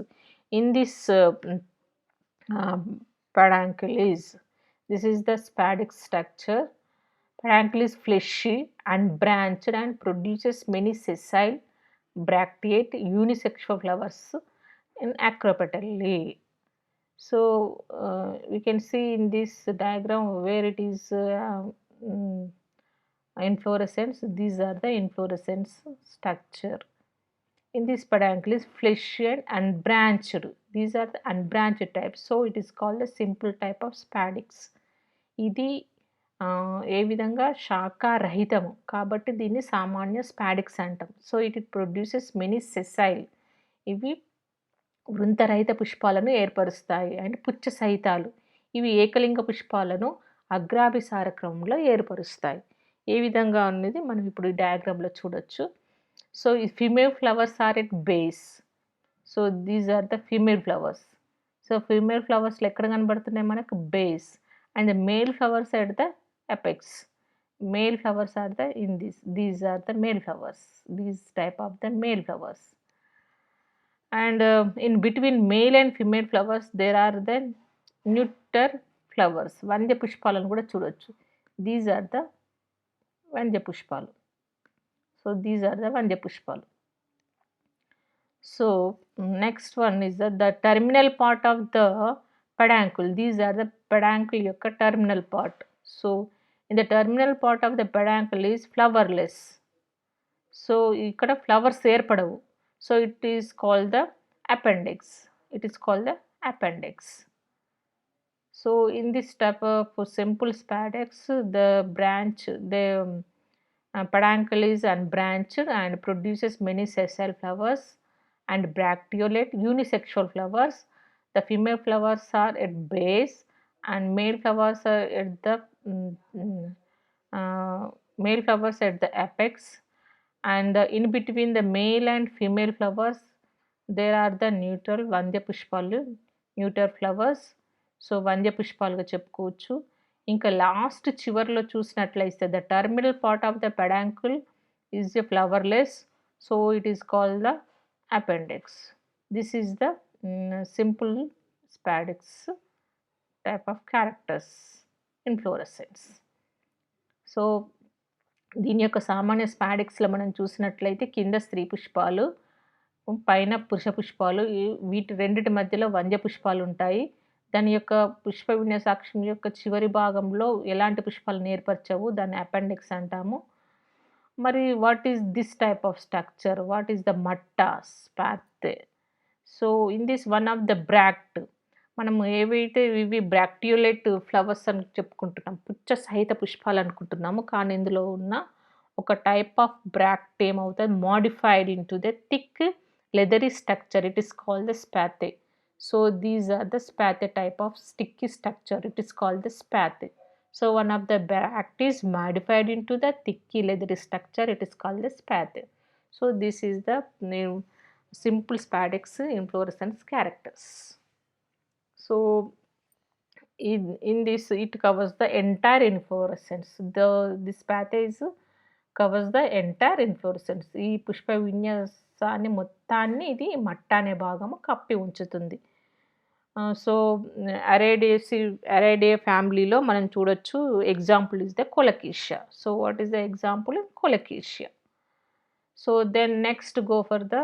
In this peduncle is, this is the spadix structure. Peduncle is fleshy and branched and produces many sessile, bracteate, unisexual flowers in acropetally. So we can see in this diagram where it is inflorescence. These are the inflorescence structure. In this peduncle is fleshy and unbranched. These are the unbranched types. So it is called a simple type of spadix. ఇది ఏ విధంగా శాఖారహితము కాబట్టి దీన్ని సామాన్య spadix అంటాం. So it produces many sessile, ఇవి వృంతరహిత పుష్పాలను ఏర్పరుస్తాయి. And పుచ్చ సహితాలు, ఇవి ఏకలింగ పుష్పాలను అగ్రాభిసార క్రమంలో ఏర్పరుస్తాయి. ఏ విధంగా అనేది మనం ఇప్పుడు ఈ డయాగ్రామ్లో చూడొచ్చు. సో ఈ female flowers are at base. So these are the female flowers. So female ఫ్లవర్స్లో ఎక్కడ కనబడుతున్నాయి మనకు? Base. And the male flowers at the apex. Male flowers are the in this. These are the male flowers. These type of the male flowers. And in between male and female flowers there are the neuter flowers. Vandya pushpalan kuda chudochu. These are the Vandya pushpalu. So these are the Vandya pushpalu. So next one is the terminal part of the peduncle. These are the peduncle యొక్క terminal part. So in the terminal part of the peduncle is flowerless. So ఇక్కడ flowers ఏర్పడవు. So it is called the appendix. It is called the appendix. So in this type of simple spadix, the branch, the peduncle is unbranched and produces many sessile flowers and bracteolate unisexual flowers. The female flowers are at base and male flowers are at the male flowers at the apex, and in between the male and female flowers there are the neutral Vandya pushpalu, neuter flowers. So వంద్య పుష్పాలుగా చెప్పుకోవచ్చు. ఇంకా last చివర్లో చూసినట్లయితే the terminal part of the peduncle is a flowerless. So it is called the appendix. This is the simple spadix type of characters inflorescence. సో దీని యొక్క సామాన్య స్పాడిక్స్లో మనం చూసినట్లయితే కింద స్త్రీ పుష్పాలు, పైన పురుష పుష్పాలు, వీటి రెండిటి మధ్యలో వంద్య పుష్పాలు ఉంటాయి. దాని యొక్క పుష్ప విన్యాసాక్షం యొక్క చివరి భాగంలో ఎలాంటి పుష్పాలను ఏర్పరచవు. దాన్ని అపెండిక్స్ అంటాము. మరి what is this type of structure? What is the మట్టా spathe? So in this one of the bract మనం ఏవైతే ఇవి బ్రాక్టియోలేట్ ఫ్లవర్స్ అని చెప్పుకుంటున్నాం, పుచ్చ సహిత పుష్పాలు అనుకుంటున్నాము. కానీ ఇందులో ఉన్న ఒక టైప్ ఆఫ్ బ్రాక్ట్ ఏమవుతుంది, modified into the thick leathery structure. It is called the spathe. So these are the spathe type of sticky structure. It is called the spathe. So one of the bract is modified into the thicky leathery structure. It is called the spathe. So this is the simple spadix inflorescence characters. So in this it covers the entire inflorescence. The spathe is covers the entire inflorescence. ఈ పుష్ప విన్యాసాన్ని మొత్తాన్ని ఇది మట్ట అనే భాగము కప్పి ఉంచుతుంది. So అరేడే ఫ్యామిలీలో మనం చూడొచ్చు. Example is the Colocasia. So what is the example? Colocasia. So then next go for the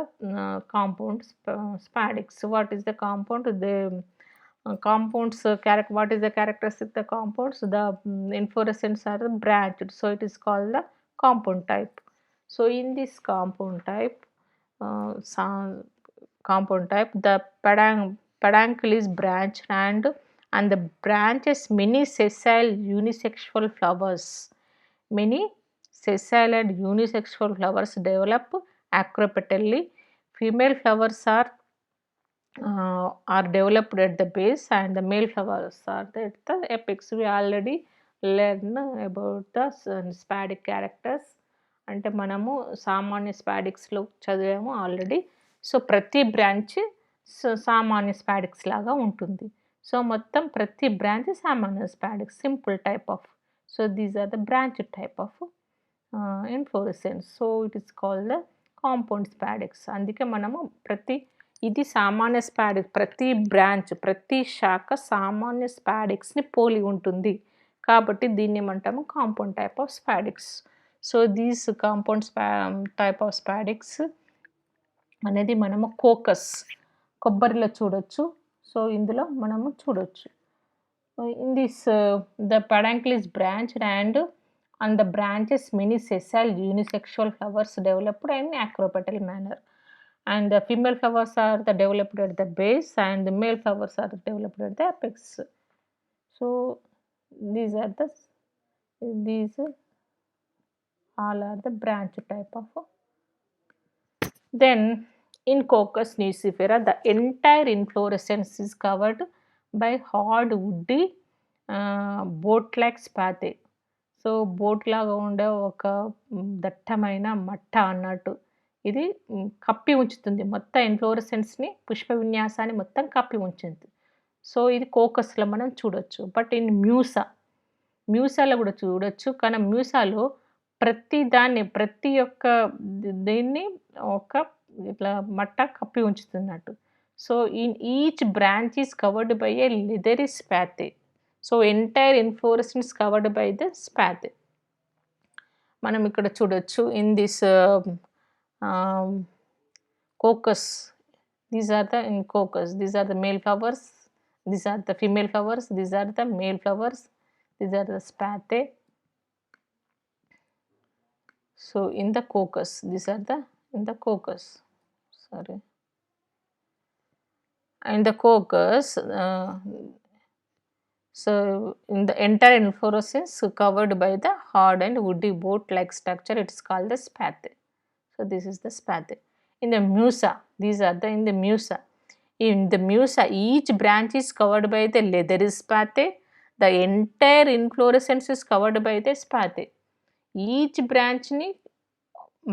compound spadix. What is the compound? The compounds what is the characteristic the compounds? The inflorescence are branched, so it is called the compound type. So in this compound type the peduncle is branched and the branches many sessile unisexual flowers. Many sessile and unisexual flowers develop acropetally. Female flowers are developed at the base and the male flowers are at the apex. We already learned about the spadic characters. అంటే మనము సామాన్య స్పాడిక్స్లో చదివాము already. So ప్రతి branch సామాన్య spadix లాగా ఉంటుంది. So మొత్తం ప్రతి బ్రాంచ్ సామాన్య spadix, simple type of. So these are the branch type of inflorescence. So it is called the compound spadix. అందుకే మనము ఇది సామాన్య స్పాడిక్స్, ప్రతి బ్రాంచ్ ప్రతి శాఖ సామాన్య స్పాడిక్స్ని పోలి ఉంటుంది కాబట్టి దీన్ని ఏమంటాము? Compound type of spadix. So these compound type of spadix అనేది మనము కోకస్, కొబ్బరిలో చూడొచ్చు. సో ఇందులో మనము చూడొచ్చు. In this the peduncle is branched and on the branches many sessile unisexual flowers developed in acropetal manner. And the female flowers are developed at the base and the male flowers are developed at the apex. So these all are the branch type of. Then in Cocos nucifera the entire inflorescence is covered by hard woody boat like spathe. So boat లాగా ఉండే ఒక దట్టమైన మట్ట అన్నట్టు ఇది కప్పి ఉంచుతుంది మొత్తం ఇన్ఫ్లోరెసెన్స్ని, పుష్ప విన్యాసాన్ని మొత్తం కప్పి ఉంచుతుంది. సో ఇది కోకస్లో మనం చూడొచ్చు. బట్ ఇన్ మ్యూసాలో కూడా చూడొచ్చు. కానీ మ్యూసాలో ప్రతి ఒక్క దీన్ని ఒక ఇట్లా మట్ట కప్పి ఉంచుతున్నట్టు. So in each branch is covered by a leathery spathe. So entire inflorescence covered by the spathe. మనం ఇక్కడ చూడొచ్చు in this cocos. These are the in cocos. These are the male flowers. These are the female flowers. These are the male flowers. These are the spathe. So in the cocos, these are the in the cocos. Sorry. In the cocos, so in the entire inflorescence covered by the hard and woody boat-like structure, it is called the spathe. So this is the spathe. In the musa, these are the in the musa. In the musa, each branch is covered by the leathery spathe. The entire inflorescence is covered by the spathe. Each branch ni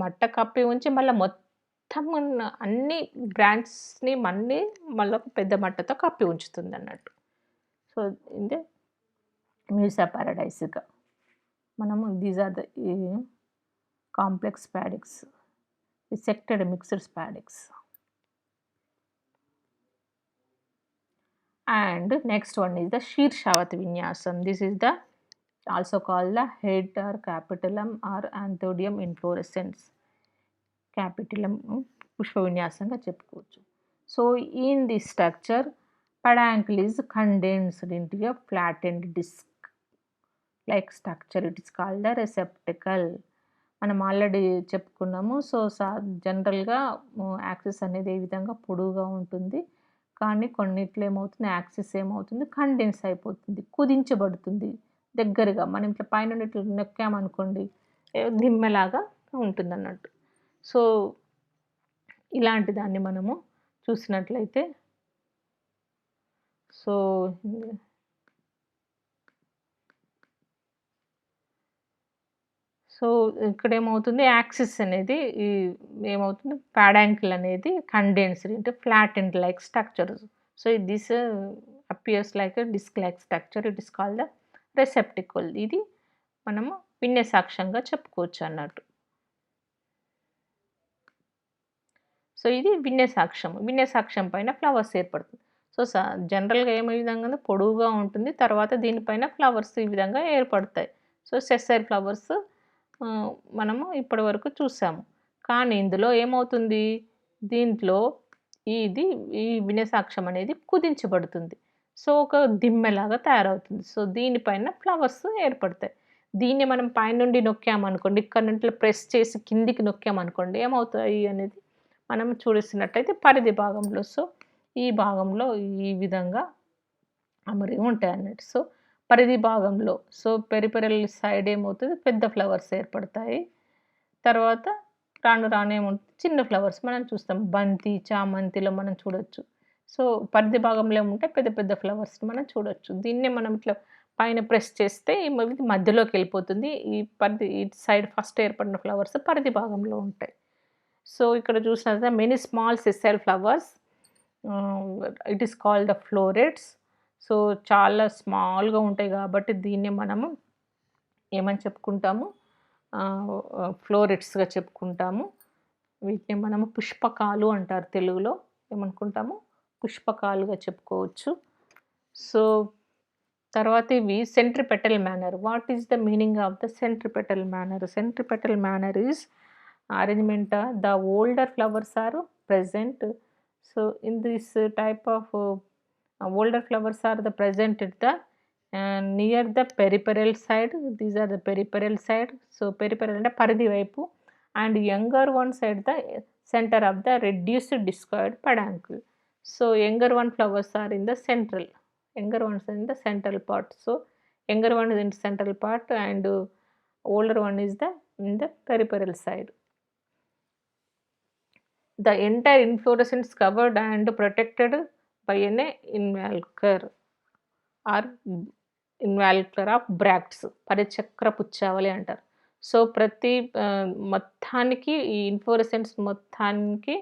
మట్ట కప్పి ఉంచి మళ్ళీ మొత్తం అన్ని బ్రాంచ్స్ని మళ్ళీ పెద్ద మట్టతో కప్పి ఉంచుతుంది అన్నట్టు. సో ఇది మ్యూసా పారడైసికా. మనము these are the complex spadix, sected mixed spadix. And next one is the Shershavati vinyasam. This is the also called the head or capitulum or anthodium inflorescence. Capitulum పుష్ప విన్యాసంగా చెప్పుకోవచ్చు. So in this structure Peduncle is condensed into a flattened disc like structure. It is called the receptacle. మనం already చెప్పుకున్నాము. So, జనరల్‌గా axis అనేది ఏ విధంగా పొడువుగా ఉంటుంది. కానీ కొన్నిట్లో ఏమవుతుంది, యాక్సిస్ ఏమవుతుంది, కండెన్స్ అయిపోతుంది, కుదించబడుతుంది దగ్గరగా. మనం ఇట్లా పైనుండి ఇట్లా నొక్కామనుకోండి, దిమ్మెలాగా ఉంటుందన్నట్టు. సో, ఇలాంటి దాన్ని మనము చూసినట్లయితే సో సో, ఇక్కడేమవుతుంది యాక్సిస్ అనేది ఏమవుతుంది పెడాంకిల్ అనేది condensed into flattened like structure. So, this appears like a disc like structure. It is called the receptacle. ఇది మనము విన్యసాక్షంగా చెప్పుకోవచ్చు అన్నట్టు. సో, ఇది విన్యసాక్షం. విన్యసాక్షం పైన ఫ్లవర్స్ ఏర్పడుతుంది. సో, జనరల్‌గా ఏ విధంగా పొడవుగా ఉంటుంది. తర్వాత దీనిపైన ఫ్లవర్స్ ఈ విధంగా ఏర్పడతాయి. సో, సెసైర్ ఫ్లవర్స్ మనము ఇప్పటివరకు చూసాము. కానీ ఇందులో ఏమవుతుంది, దీంట్లో ఈ విన్యసాక్షం అనేది కుదించబడుతుంది. సో, ఒక దిమ్మెలాగా తయారవుతుంది. సో, దీనిపైన ఫ్లవర్స్ ఏర్పడతాయి. దీన్ని మనం పైనుండి నొక్కామనుకోండి, ఇక్కడ నుండి ప్రెస్ చేసి కిందికి నొక్కామనుకోండి, ఏమవుతాయి అనేది మనం చూసినట్టయితే పరిధి భాగంలో. సో, ఈ భాగంలో ఈ విధంగా అమరి ఉంటాయన్నట్టు. సో, పరిధి భాగంలో పెరిఫెరల్ సైడ్ ఏమవుతుంది, పెద్ద ఫ్లవర్స్ ఏర్పడతాయి. తర్వాత రాను రాను ఏముంటుంది, చిన్న ఫ్లవర్స్ మనం చూస్తాం. బంతి, చామంతిలో మనం చూడొచ్చు. సో, పరిధి భాగంలో ఏముంటాయి, పెద్ద పెద్ద ఫ్లవర్స్ మనం చూడొచ్చు. దీన్నే మనం ఇట్లా పైన ప్రెస్ చేస్తే ఇది మధ్యలోకి వెళ్ళిపోతుంది. ఈ సైడ్ ఫస్ట్ ఏర్పడిన ఫ్లవర్స్ పరిధి భాగంలో ఉంటాయి. సో, ఇక్కడ చూసినట్లయితే many small sessile flowers, it is called the florets. So, చాలా స్మాల్‌గా ఉంటాయి కాబట్టి దీన్ని మనము ఏమని చెప్పుకుంటాము, ఫ్లోరెట్స్‌గా చెప్పుకుంటాము. వీటిని మనము పుష్పకాలు అంటారు తెలుగులో. ఏమనుకుంటాము, పుష్పకాలుగా చెప్పుకోవచ్చు. సో, తర్వాత ఇవి centripetal manner. What is the meaning of the centripetal manner? Centripetal manner is arrangement. The older flowers are present. So, in this type of older flowers are the present at the near the peripheral side. These are the peripheral side. So, peripheral ante paridhi vaipu, and younger ones at the center of the reduced discoid peduncle. So, younger one flowers are in the central. Younger ones are in the central part. So, younger one is in central part and older one is in the peripheral side. The entire inflorescence covered and protected by an involucre or involucre of bracts. పరిచక్ర పుచ్చావళి అంటారు. So, ప్రతి మొత్తానికి ఈ inflorescence మొత్తానికి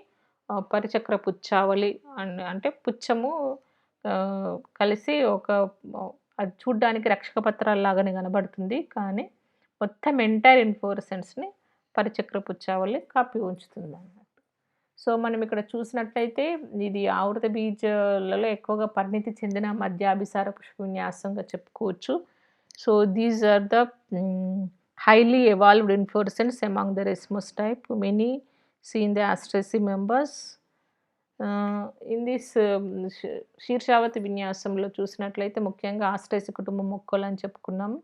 పరిచక్ర పుచ్చావళి అంటే పుచ్చము కలిసి అది చూడ్డానికి రక్షక పత్రాల్లాగానే కనబడుతుంది. కానీ మొత్తం ఎంటైర్ ఇన్ఫ్లోరెసెన్స్‌ని పరిచక్ర పుచ్చావళి కప్పి ఉంచుతుందన్నమాట. సో, మనం ఇక్కడ చూసినట్లయితే ఇది ఆవృత బీజాలలో ఎక్కువగా పరిణితి చెందిన మధ్యాభిసార పుష్ప విన్యాసంగా చెప్పుకోవచ్చు. So, these are the highly evolved inflorescence among the racemose type. Many see in the Asteraceae members. In this శీర్షావతి విన్యాసంలో చూసినట్లయితే ముఖ్యంగా ఆస్ట్రేసి కుటుంబ మొక్కలు అని చెప్పుకున్నాము.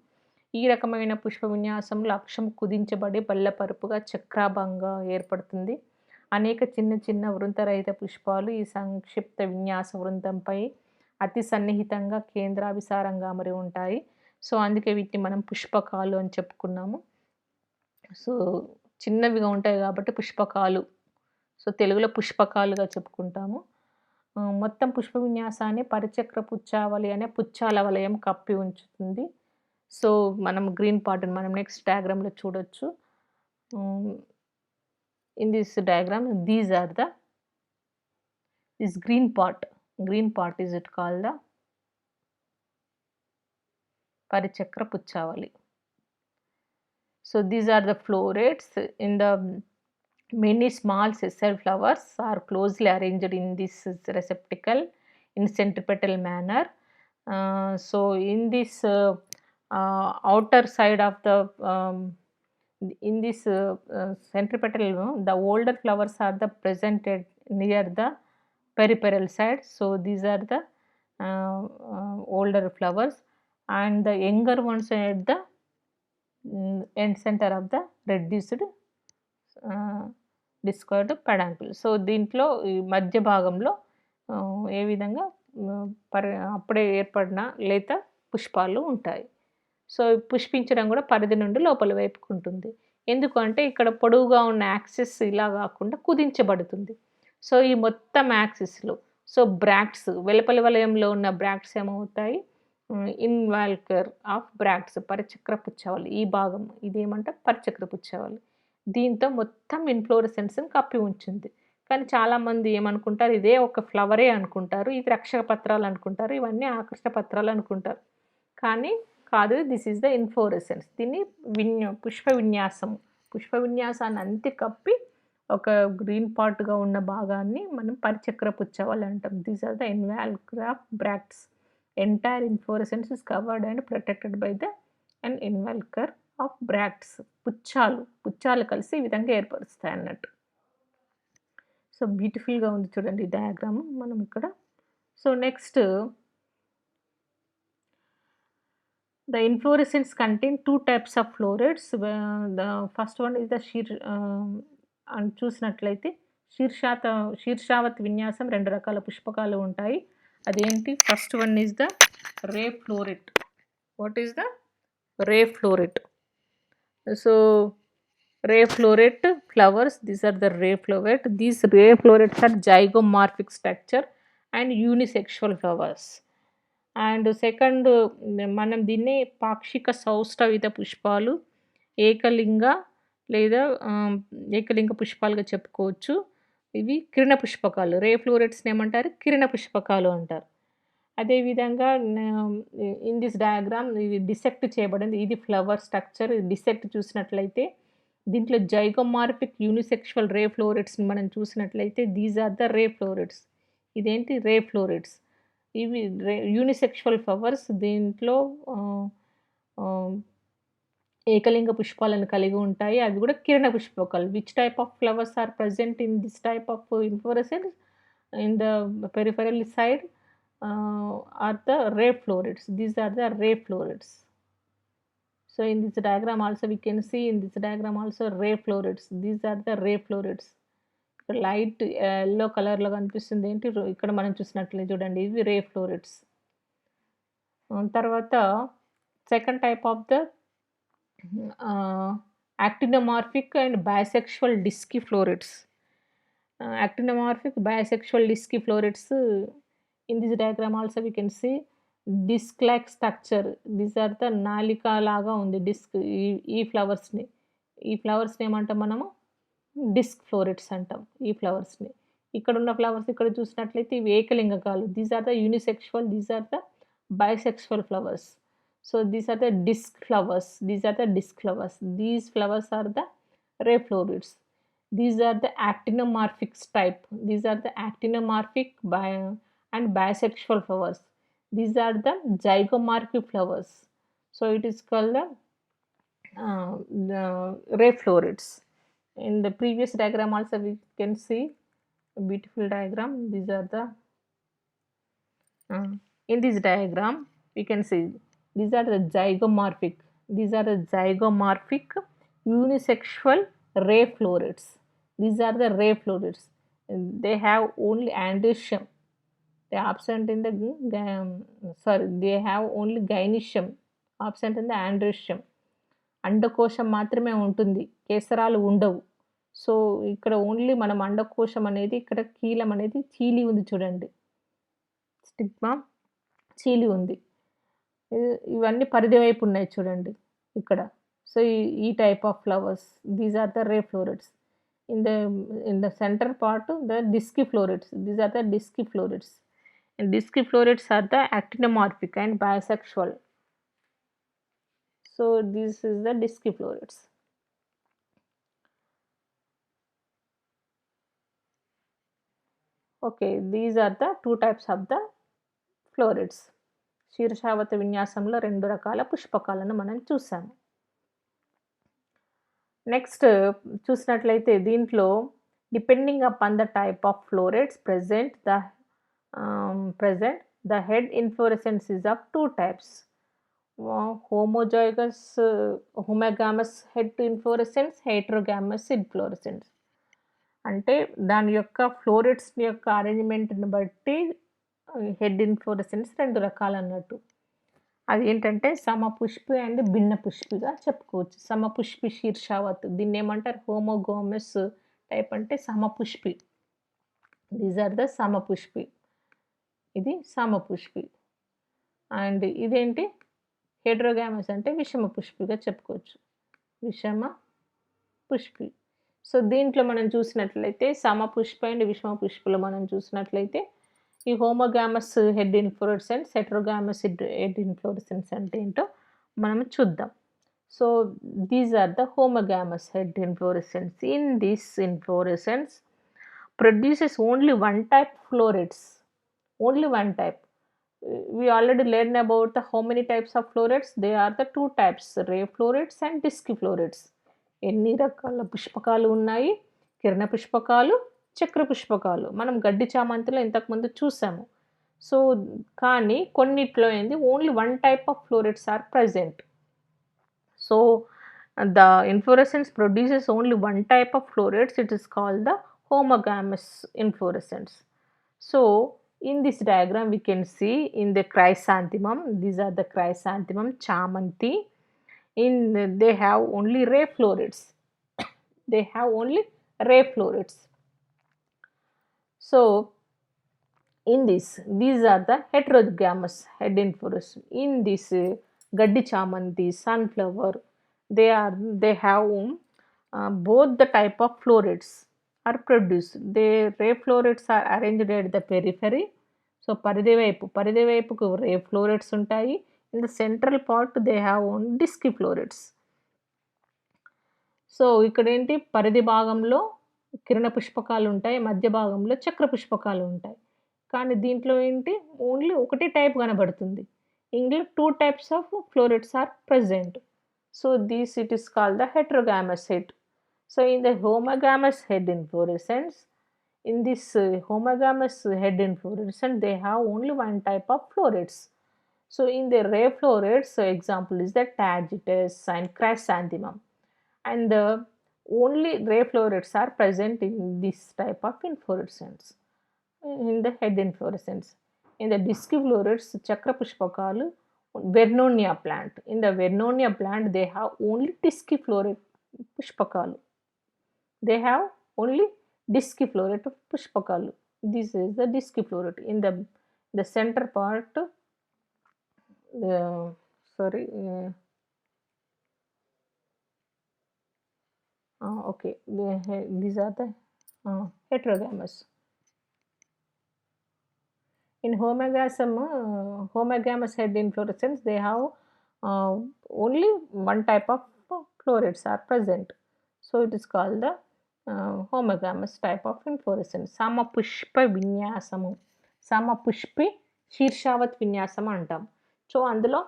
ఈ రకమైన పుష్ప విన్యాసంలో అక్షం కుదించబడి బల్లపరుపుగా చక్రాభంగా ఏర్పడుతుంది. అనేక చిన్న చిన్న వృంతరహిత పుష్పాలు ఈ సంక్షిప్త విన్యాస వృంతంపై అతి సన్నిహితంగా కేంద్రాభిసారంగా అమరి ఉంటాయి. సో, అందుకే వీటిని మనం పుష్పకాలు అని చెప్పుకున్నాము. సో, చిన్నవిగా ఉంటాయి కాబట్టి పుష్పకాలు. సో, తెలుగులో పుష్పకాలుగా చెప్పుకుంటాము. మొత్తం పుష్ప విన్యాసాన్ని పరిచక్ర పుచ్చావళి అనే పుచ్చాల వలయం కప్పి ఉంచుతుంది. సో, మనం గ్రీన్ పార్ట్‌ని మనం నెక్స్ట్ డయాగ్రామ్‌లో చూడొచ్చు. In this diagram, these are this green part is it called the Parichakra Puchavali. So, these are the florets. In the many small sessile flowers are closely arranged in this receptacle in centripetal manner. So, in this outer side of the in this centripetal, the older flowers are presented near the peripheral side. So, these are the older flowers, and the younger ones at the end center of the reduced discoid peduncle. So, దీంట్లో ఈ మధ్య భాగంలో ఏ విధంగా అప్పుడే ఏర్పడిన లేత పుష్పాలు ఉంటాయి. సో, పుష్పించడం కూడా పరిధి నుండి లోపలి వైపుకు ఉంటుంది. ఎందుకు అంటే ఇక్కడ పొడవుగా ఉన్న యాక్సిస్ ఇలా కాకుండా కుదించబడుతుంది. సో, ఈ మొత్తం యాక్సిస్‌లో బ్రాక్ట్స్ వెలుపలి వలయంలో ఉన్న బ్రాక్ట్స్ ఏమవుతాయి? ఇన్వాల్కర్ ఆఫ్ బ్రాక్ట్స్ పరిచక్ర పుచ్చవల్లి. ఈ భాగం ఇదేమంటే పరిచక్ర పుచ్చవల్లి. దీంతో మొత్తం ఇన్‌ఫ్లోరెసెన్స్‌ని కప్పి ఉంచింది. కానీ చాలామంది ఏమనుకుంటారు, ఇదే ఒక ఫ్లవరే అనుకుంటారు. ఇది రక్షక పత్రాలు అనుకుంటారు. ఇవన్నీ ఆకర్షణ పత్రాలు అనుకుంటారు. కానీ కాదు, దిస్ ఈజ్ ద ఇన్‌ఫ్లోరెసెన్స్. దీన్ని పుష్ప విన్యాసం. పుష్ప విన్యాసాన్ని అంతే కప్పి ఒక గ్రీన్ పార్ట్‌గా ఉన్న భాగాన్ని మనం పరిచక్ర పుచ్చవల్లి అంటాం. These are the involucre of bracts. Entire inflorescence is covered and protected by the and involucre of bracts. పుచ్చాలు కలిసి ఈ విధంగా ఏర్పరుస్తాయి అన్నట్టు. సో, బ్యూటిఫుల్‌గా ఉంది చూడండి ఈ డయాగ్రామ్ మనం ఇక్కడ. So, next the inflorescence contain 2 types of florets. The first one is the అని చూసినట్లయితే శీర్షావత్ విన్యాసం 2 రకాల పుష్పకాలు ఉంటాయి. అదేంటి? First one is the ray floret. What is the ray floret? So, ray floret flowers, these are the ray floret. These ray florets are zygomorphic structure and unisexual flowers. And second మనం దీన్ని పాక్షిక సౌష్ఠవిత పుష్పాలు, ఏకలింగ లేదా ఏకలింగ పుష్పాలుగా చెప్పుకోవచ్చు. ఇవి కిరణ పుష్పకాలు. రే ఫ్లోరెట్స్‌ని ఏమంటారు? కిరణ పుష్పకాలు అంటారు. అదేవిధంగా ఇన్ దిస్ డయాగ్రామ్ ఇది డిసెక్ట్ చేయబడింది. ఇది ఫ్లవర్ స్ట్రక్చర్. డిసెక్ట్ చూసినట్లయితే దీంట్లో జైగోమార్ఫిక్ యూనిసెక్షువల్ రే ఫ్లోరెట్స్‌ని మనం చూసినట్లయితే these are the ray florets. ఇదేంటి? Ray florets. ఇవి యూనిసెక్షువల్ ఫ్లవర్స్. దీంట్లో ఏకలింగ పుష్పాలను కలిగి ఉంటాయి. అవి కూడా కిరణ పుష్పకాలు. Which type of flowers are present in this type of inflorescence in the peripheral side are the ray florets. These are the ray florets. So, in this diagram also we can see, in this diagram also ray florets. These are the ray florets. Light yellow కలర్లో కనిపిస్తుంది ఏంటి? ఇక్కడ మనం చూసినట్లయితే చూడండి, ఇవి ray florets. తర్వాత second type of the actinomorphic and bisexual disc florets. Actinomorphic bisexual disc florets. In this diagram also we can see disc like structure. These are the నాలిక లాగా ఉంది డిస్క్. ఈ ఫ్లవర్స్ని ఏమంటాం మనము? డిస్క్ ఫ్లోరెట్స్ అంటాం ఈ ఫ్లవర్స్ని. ఇక్కడ ఉన్న ఫ్లవర్స్ ఇక్కడ చూసినట్లయితే ఇవి ఏకలింగకాలు. These are the unisexual, these are the bisexual flowers. So, these are the disc flowers. These flowers are the ray florets. These are the actinomorphic type. These are the actinomorphic and bisexual flowers. These are the zygomorphic flowers. So, it is called the ray florets. In the previous diagram also we can see a beautiful diagram. These are the in this diagram we can see these are the zygomorphic. These are the zygomorphic unisexual ray florets. These are the ray florets. They have only androecium. They are absent in the they have only gynoecium, absent in the androecium. అండకోశం మాత్రమే ఉంటుంది, కేసరాలు ఉండవు. So, ఇక్కడ only మనం అండకోశం అనేది, ఇక్కడ కీలం అనేది చీలి ఉంది చూడండి, స్టిగ్మా చీలి ఉంది. ఇవన్నీ పరిధి వైపు ఉన్నాయి చూడండి ఇక్కడ. సో, ఈ type of flowers, these are the ray florets. in the center part the disky florets. These are the disky florets. And disky florets are the actinomorphic and bisexual. So, this is the disky florets. Okay, these are the 2 types of the florets. శీర్షావత విన్యాసంలో 2 రకాల పుష్పకాలను మనం చూసాము. Next చూసినట్లయితే దీంట్లో depending upon the type of florets present The head inflorescence is of two types. Homozygous homogamous head inflorescence, heterogamous inflorescence. అంటే దాని యొక్క florets యొక్క అరేంజ్మెంట్ని బట్టి హెడ్ ఇన్ఫ్లోరెసెన్స్ 2 రకాలన్నట్టు. అవి ఏంటంటే సమపుష్పి అండ్ భిన్న పుష్పిగా చెప్పుకోవచ్చు. సమపుష్పి శీర్షావత్ దీన్ని ఏమంటారు హోమోగోమస్ టైప్ అంటే సమపుష్పి. దీస్ ఆర్ ద సమపుష్పి. ఇది సమపుష్పి. అండ్ ఇదేంటి హెటరోగామస్ అంటే విషమ పుష్పిగా చెప్పుకోవచ్చు. విషమ పుష్పి. సో దీంట్లో మనం చూసినట్లయితే సమపుష్పి అండ్ విషమ పుష్పిలో మనం చూసినట్లయితే ఈ homogamous head inflorescence, heterogamous head inflorescence అంటే ఏంటో మనం చూద్దాం. So these are the homogamous head inflorescence. In this inflorescence produces only one type florets. Only one type. We already learned about the how many types of florets. They are the two types, ray florets and disc florets. ఎన్ని రకాల పుష్పకాలు ఉన్నాయి, కిరణ పుష్పకాలు, చక్ర పుష్పకాలు. మనం గడ్డి చామంతిలో ఇంతకుముందు చూసాము. So కానీ కొన్నిట్లో ఏంది only one type of florets are present. So the inflorescence produces only one type of florets. It is called the homogamous inflorescence. So in this diagram we can see in the chrysanthemum, these are the chrysanthemum, chamanti, they have only ray florets. They have only ray florets. So in this, these are the heterogamous head inflorescence. In this gaddi chamanti, sunflower, they have both the type of florets are produced. The ray florets are arranged at the periphery. So పరిధి వైపుకు ray florets ఉంటాయి. In the central part they have own disc florets. సో ఇక్కడ ఏంటి పరిధి భాగంలో కిరణ పుష్పకాలు ఉంటాయి, మధ్య భాగంలో చక్ర పుష్పకాలు ఉంటాయి. కానీ దీంట్లో ఏంటి ఓన్లీ ఒకటే టైప్ కనబడుతుంది. ఇందులో 2 types of florets are present. So this it is called the heterogamous head. So in the homogamous head inflorescence, in this homogamous head inflorescence, they have only one type of florets. So in the ray florets, example is the tagetes and chrysanthemum. And the only ray florets are present in this type of inflorescence, in the head inflorescence. In the disc florets, chakra pushpakalu, Vernonia plant. In the Vernonia plant, they have only disc floret pushpakalu. They have only disc floret pushpakalu. This is the disc floret. In the center part, okay, these are the heterogamous. In homogamous head inflorescence, they have only one type of florets are present. So it is called the homogamous type of inflorescence. Samapushpa vinyasamu. Samapushpi శీర్షావత్ విన్యాసం అంటాం. So అందులో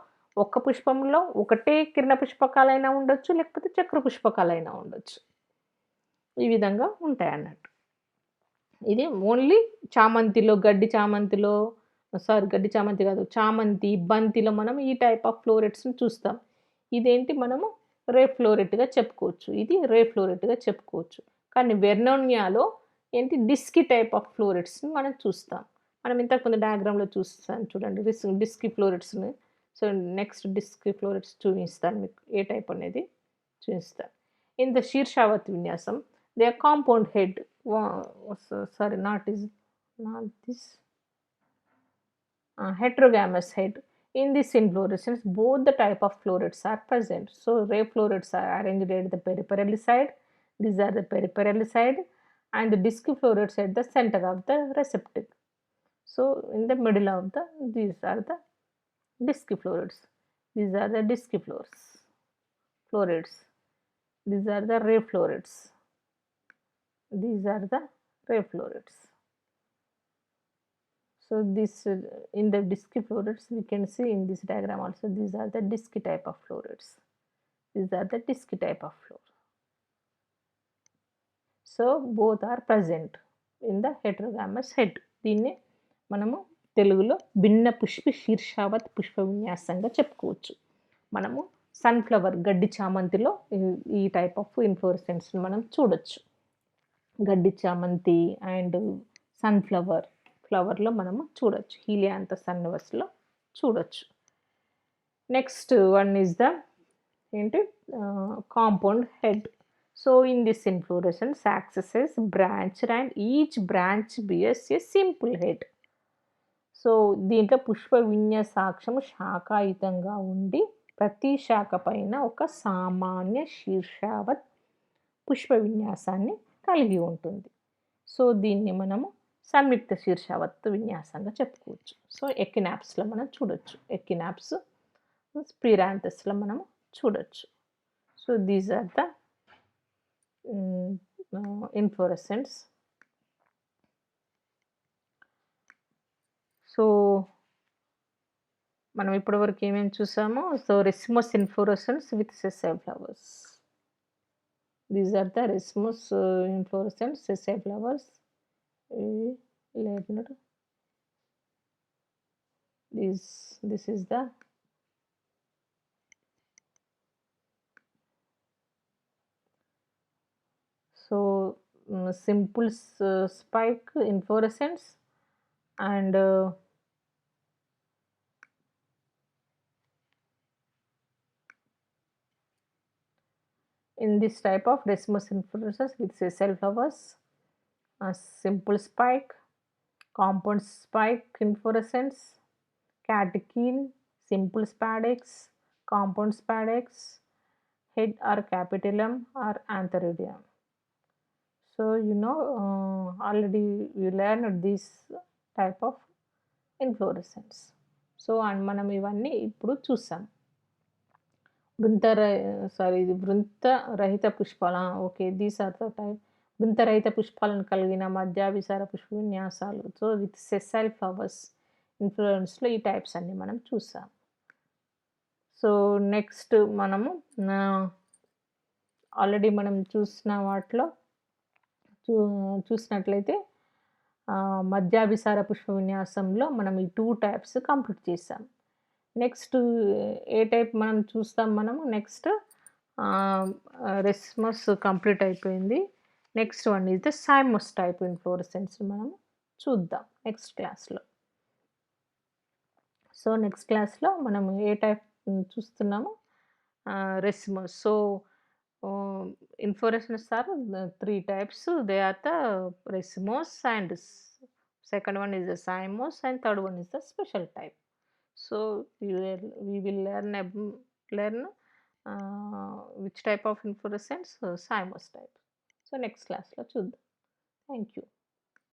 ఒక్క పుష్పంలో ఒకటే కిరణ పుష్పకాలైనా ఉండొచ్చు, లేకపోతే చక్ర పుష్పకాలైనా ఉండొచ్చు. ఈ విధంగా ఉంటాయి అన్నట్టు. ఇది ఓన్లీ చామంతిలో, గడ్డి చామంతి కాదు, చామంతి, బంతిలో మనం ఈ టైప్ ఆఫ్ ఫ్లోరెట్స్ని చూస్తాం. ఇదేంటి మనము రే ఫ్లోరెట్గా చెప్పుకోవచ్చు. ఇది రే ఫ్లోరెట్గా చెప్పుకోవచ్చు. కానీ వెర్నోనియాలో ఏంటి డిస్కీ టైప్ ఆఫ్ ఫ్లోరెట్స్ని మనం చూస్తాం. మనం ఇంతకుముందు డయాగ్రామ్లో చూస్తాను చూడండి డిస్కీ ఫ్లోరెట్స్ని. సో నెక్స్ట్ డిస్కీ ఫ్లోరెట్స్ చూపిస్తాను మీకు ఏ టైప్ అనేది చూపిస్తాను. ఇన్ ద శీర్షావత్ విన్యాసం they are compound head. not this heterogamous head. In this inflorescence, both the type of florets are present. So ray florets are arranged at the peripheral side. These are the peripheral side, and the disc florets at the center of the receptacle. So in the middle of these are the disc florets. These are the disc florets. These are the ray florets. These are the ray florets. So this in the disc florets we can see in this diagram also, these are the disc type of florets. These are the disc type of flower. So both are present in the heterogamous head. దీన్ని మనము తెలుగులో భిన్న పుష్పి శీర్షావత్ పుష్ప విన్యాసంగా చెప్పుకోవచ్చు. మనము sunflower గడ్డి చామంతిలో ఈ type of ఇన్‌ఫ్లోరెసెన్స్‌ని మనం చూడొచ్చు. గడ్డి చామంతి అండ్ ఫ్లవర్‌లో మనము చూడొచ్చు. హీలియాంథస్ సన్నివర్స్‌లో చూడొచ్చు. నెక్స్ట్ వన్ ఈస్ ద ఏంటి compound head. So in this inflorescence access branched and each branch beers a simple head. So దీంట్లో పుష్ప విన్యాసాక్షము శాఖాయుతంగా ఉండి ప్రతి శాఖ పైన ఒక సామాన్య శీర్షావత్ పుష్ప విన్యాసాన్ని కలిగి ఉంటుంది. సో దీన్ని మనము సంయుక్త శీర్షావత్ విన్యాసంగా చెప్పుకోవచ్చు. సో ఎకినాప్స్‌లో మనం చూడొచ్చు. ఎకినాప్స్, స్పిరాంథస్‌లో మనము చూడొచ్చు. So these are the inflorescence. So మనం ఇప్పటివరకు ఏమేమి చూసామో, so racemose inflorescence with sessile flowers. These are the racemose inflorescence sessile flowers. Learned. This is the simple spike inflorescence and in this type of racemose inflorescence with sessile flowers, a simple spike, compound spike inflorescence, catechine, simple spadix, compound spadix, head or capitulum or antheridium. So already you learned this type of inflorescence. So and మనం ఇవన్నీ ఇప్పుడు చూసాం. వృంతరహిత పుష్పాల okay these are the type. వృంతరహిత పుష్పాలను కలిగిన మధ్యాభిసార పుష్ప విన్యాసాలు. సో విత్ సెసైల్ ఫ్లవర్స్ ఇన్‌ఫ్లోరెన్స్‌లో ఈ టైప్స్ అన్నీ మనం చూసాం. సో నెక్స్ట్ మనము ఆల్రెడీ మనం చూసిన వాటిలో చూసినట్లయితే మధ్యాభిసార పుష్ప విన్యాసంలో మనం ఈ 2 టైప్స్ కంప్లీట్ చేసాం. నెక్స్ట్ ఏ టైప్ మనం చూస్తాం మనము నెక్స్ట్ రెస్మస్ కంప్లీట్ అయిపోయింది. Next one is the cymose type inflorescence మనం చూద్దాం నెక్స్ట్ క్లాస్‌లో. సో నెక్స్ట్ క్లాస్‌లో మనం ఏ టైప్ చూస్తున్నామో racemose. So inflorescence are 3 types. They are the racemose and second one is the cymose and third one is the special type. So we will learn which type of inflorescence, cymose type. So next class lo chuddam. Thank you.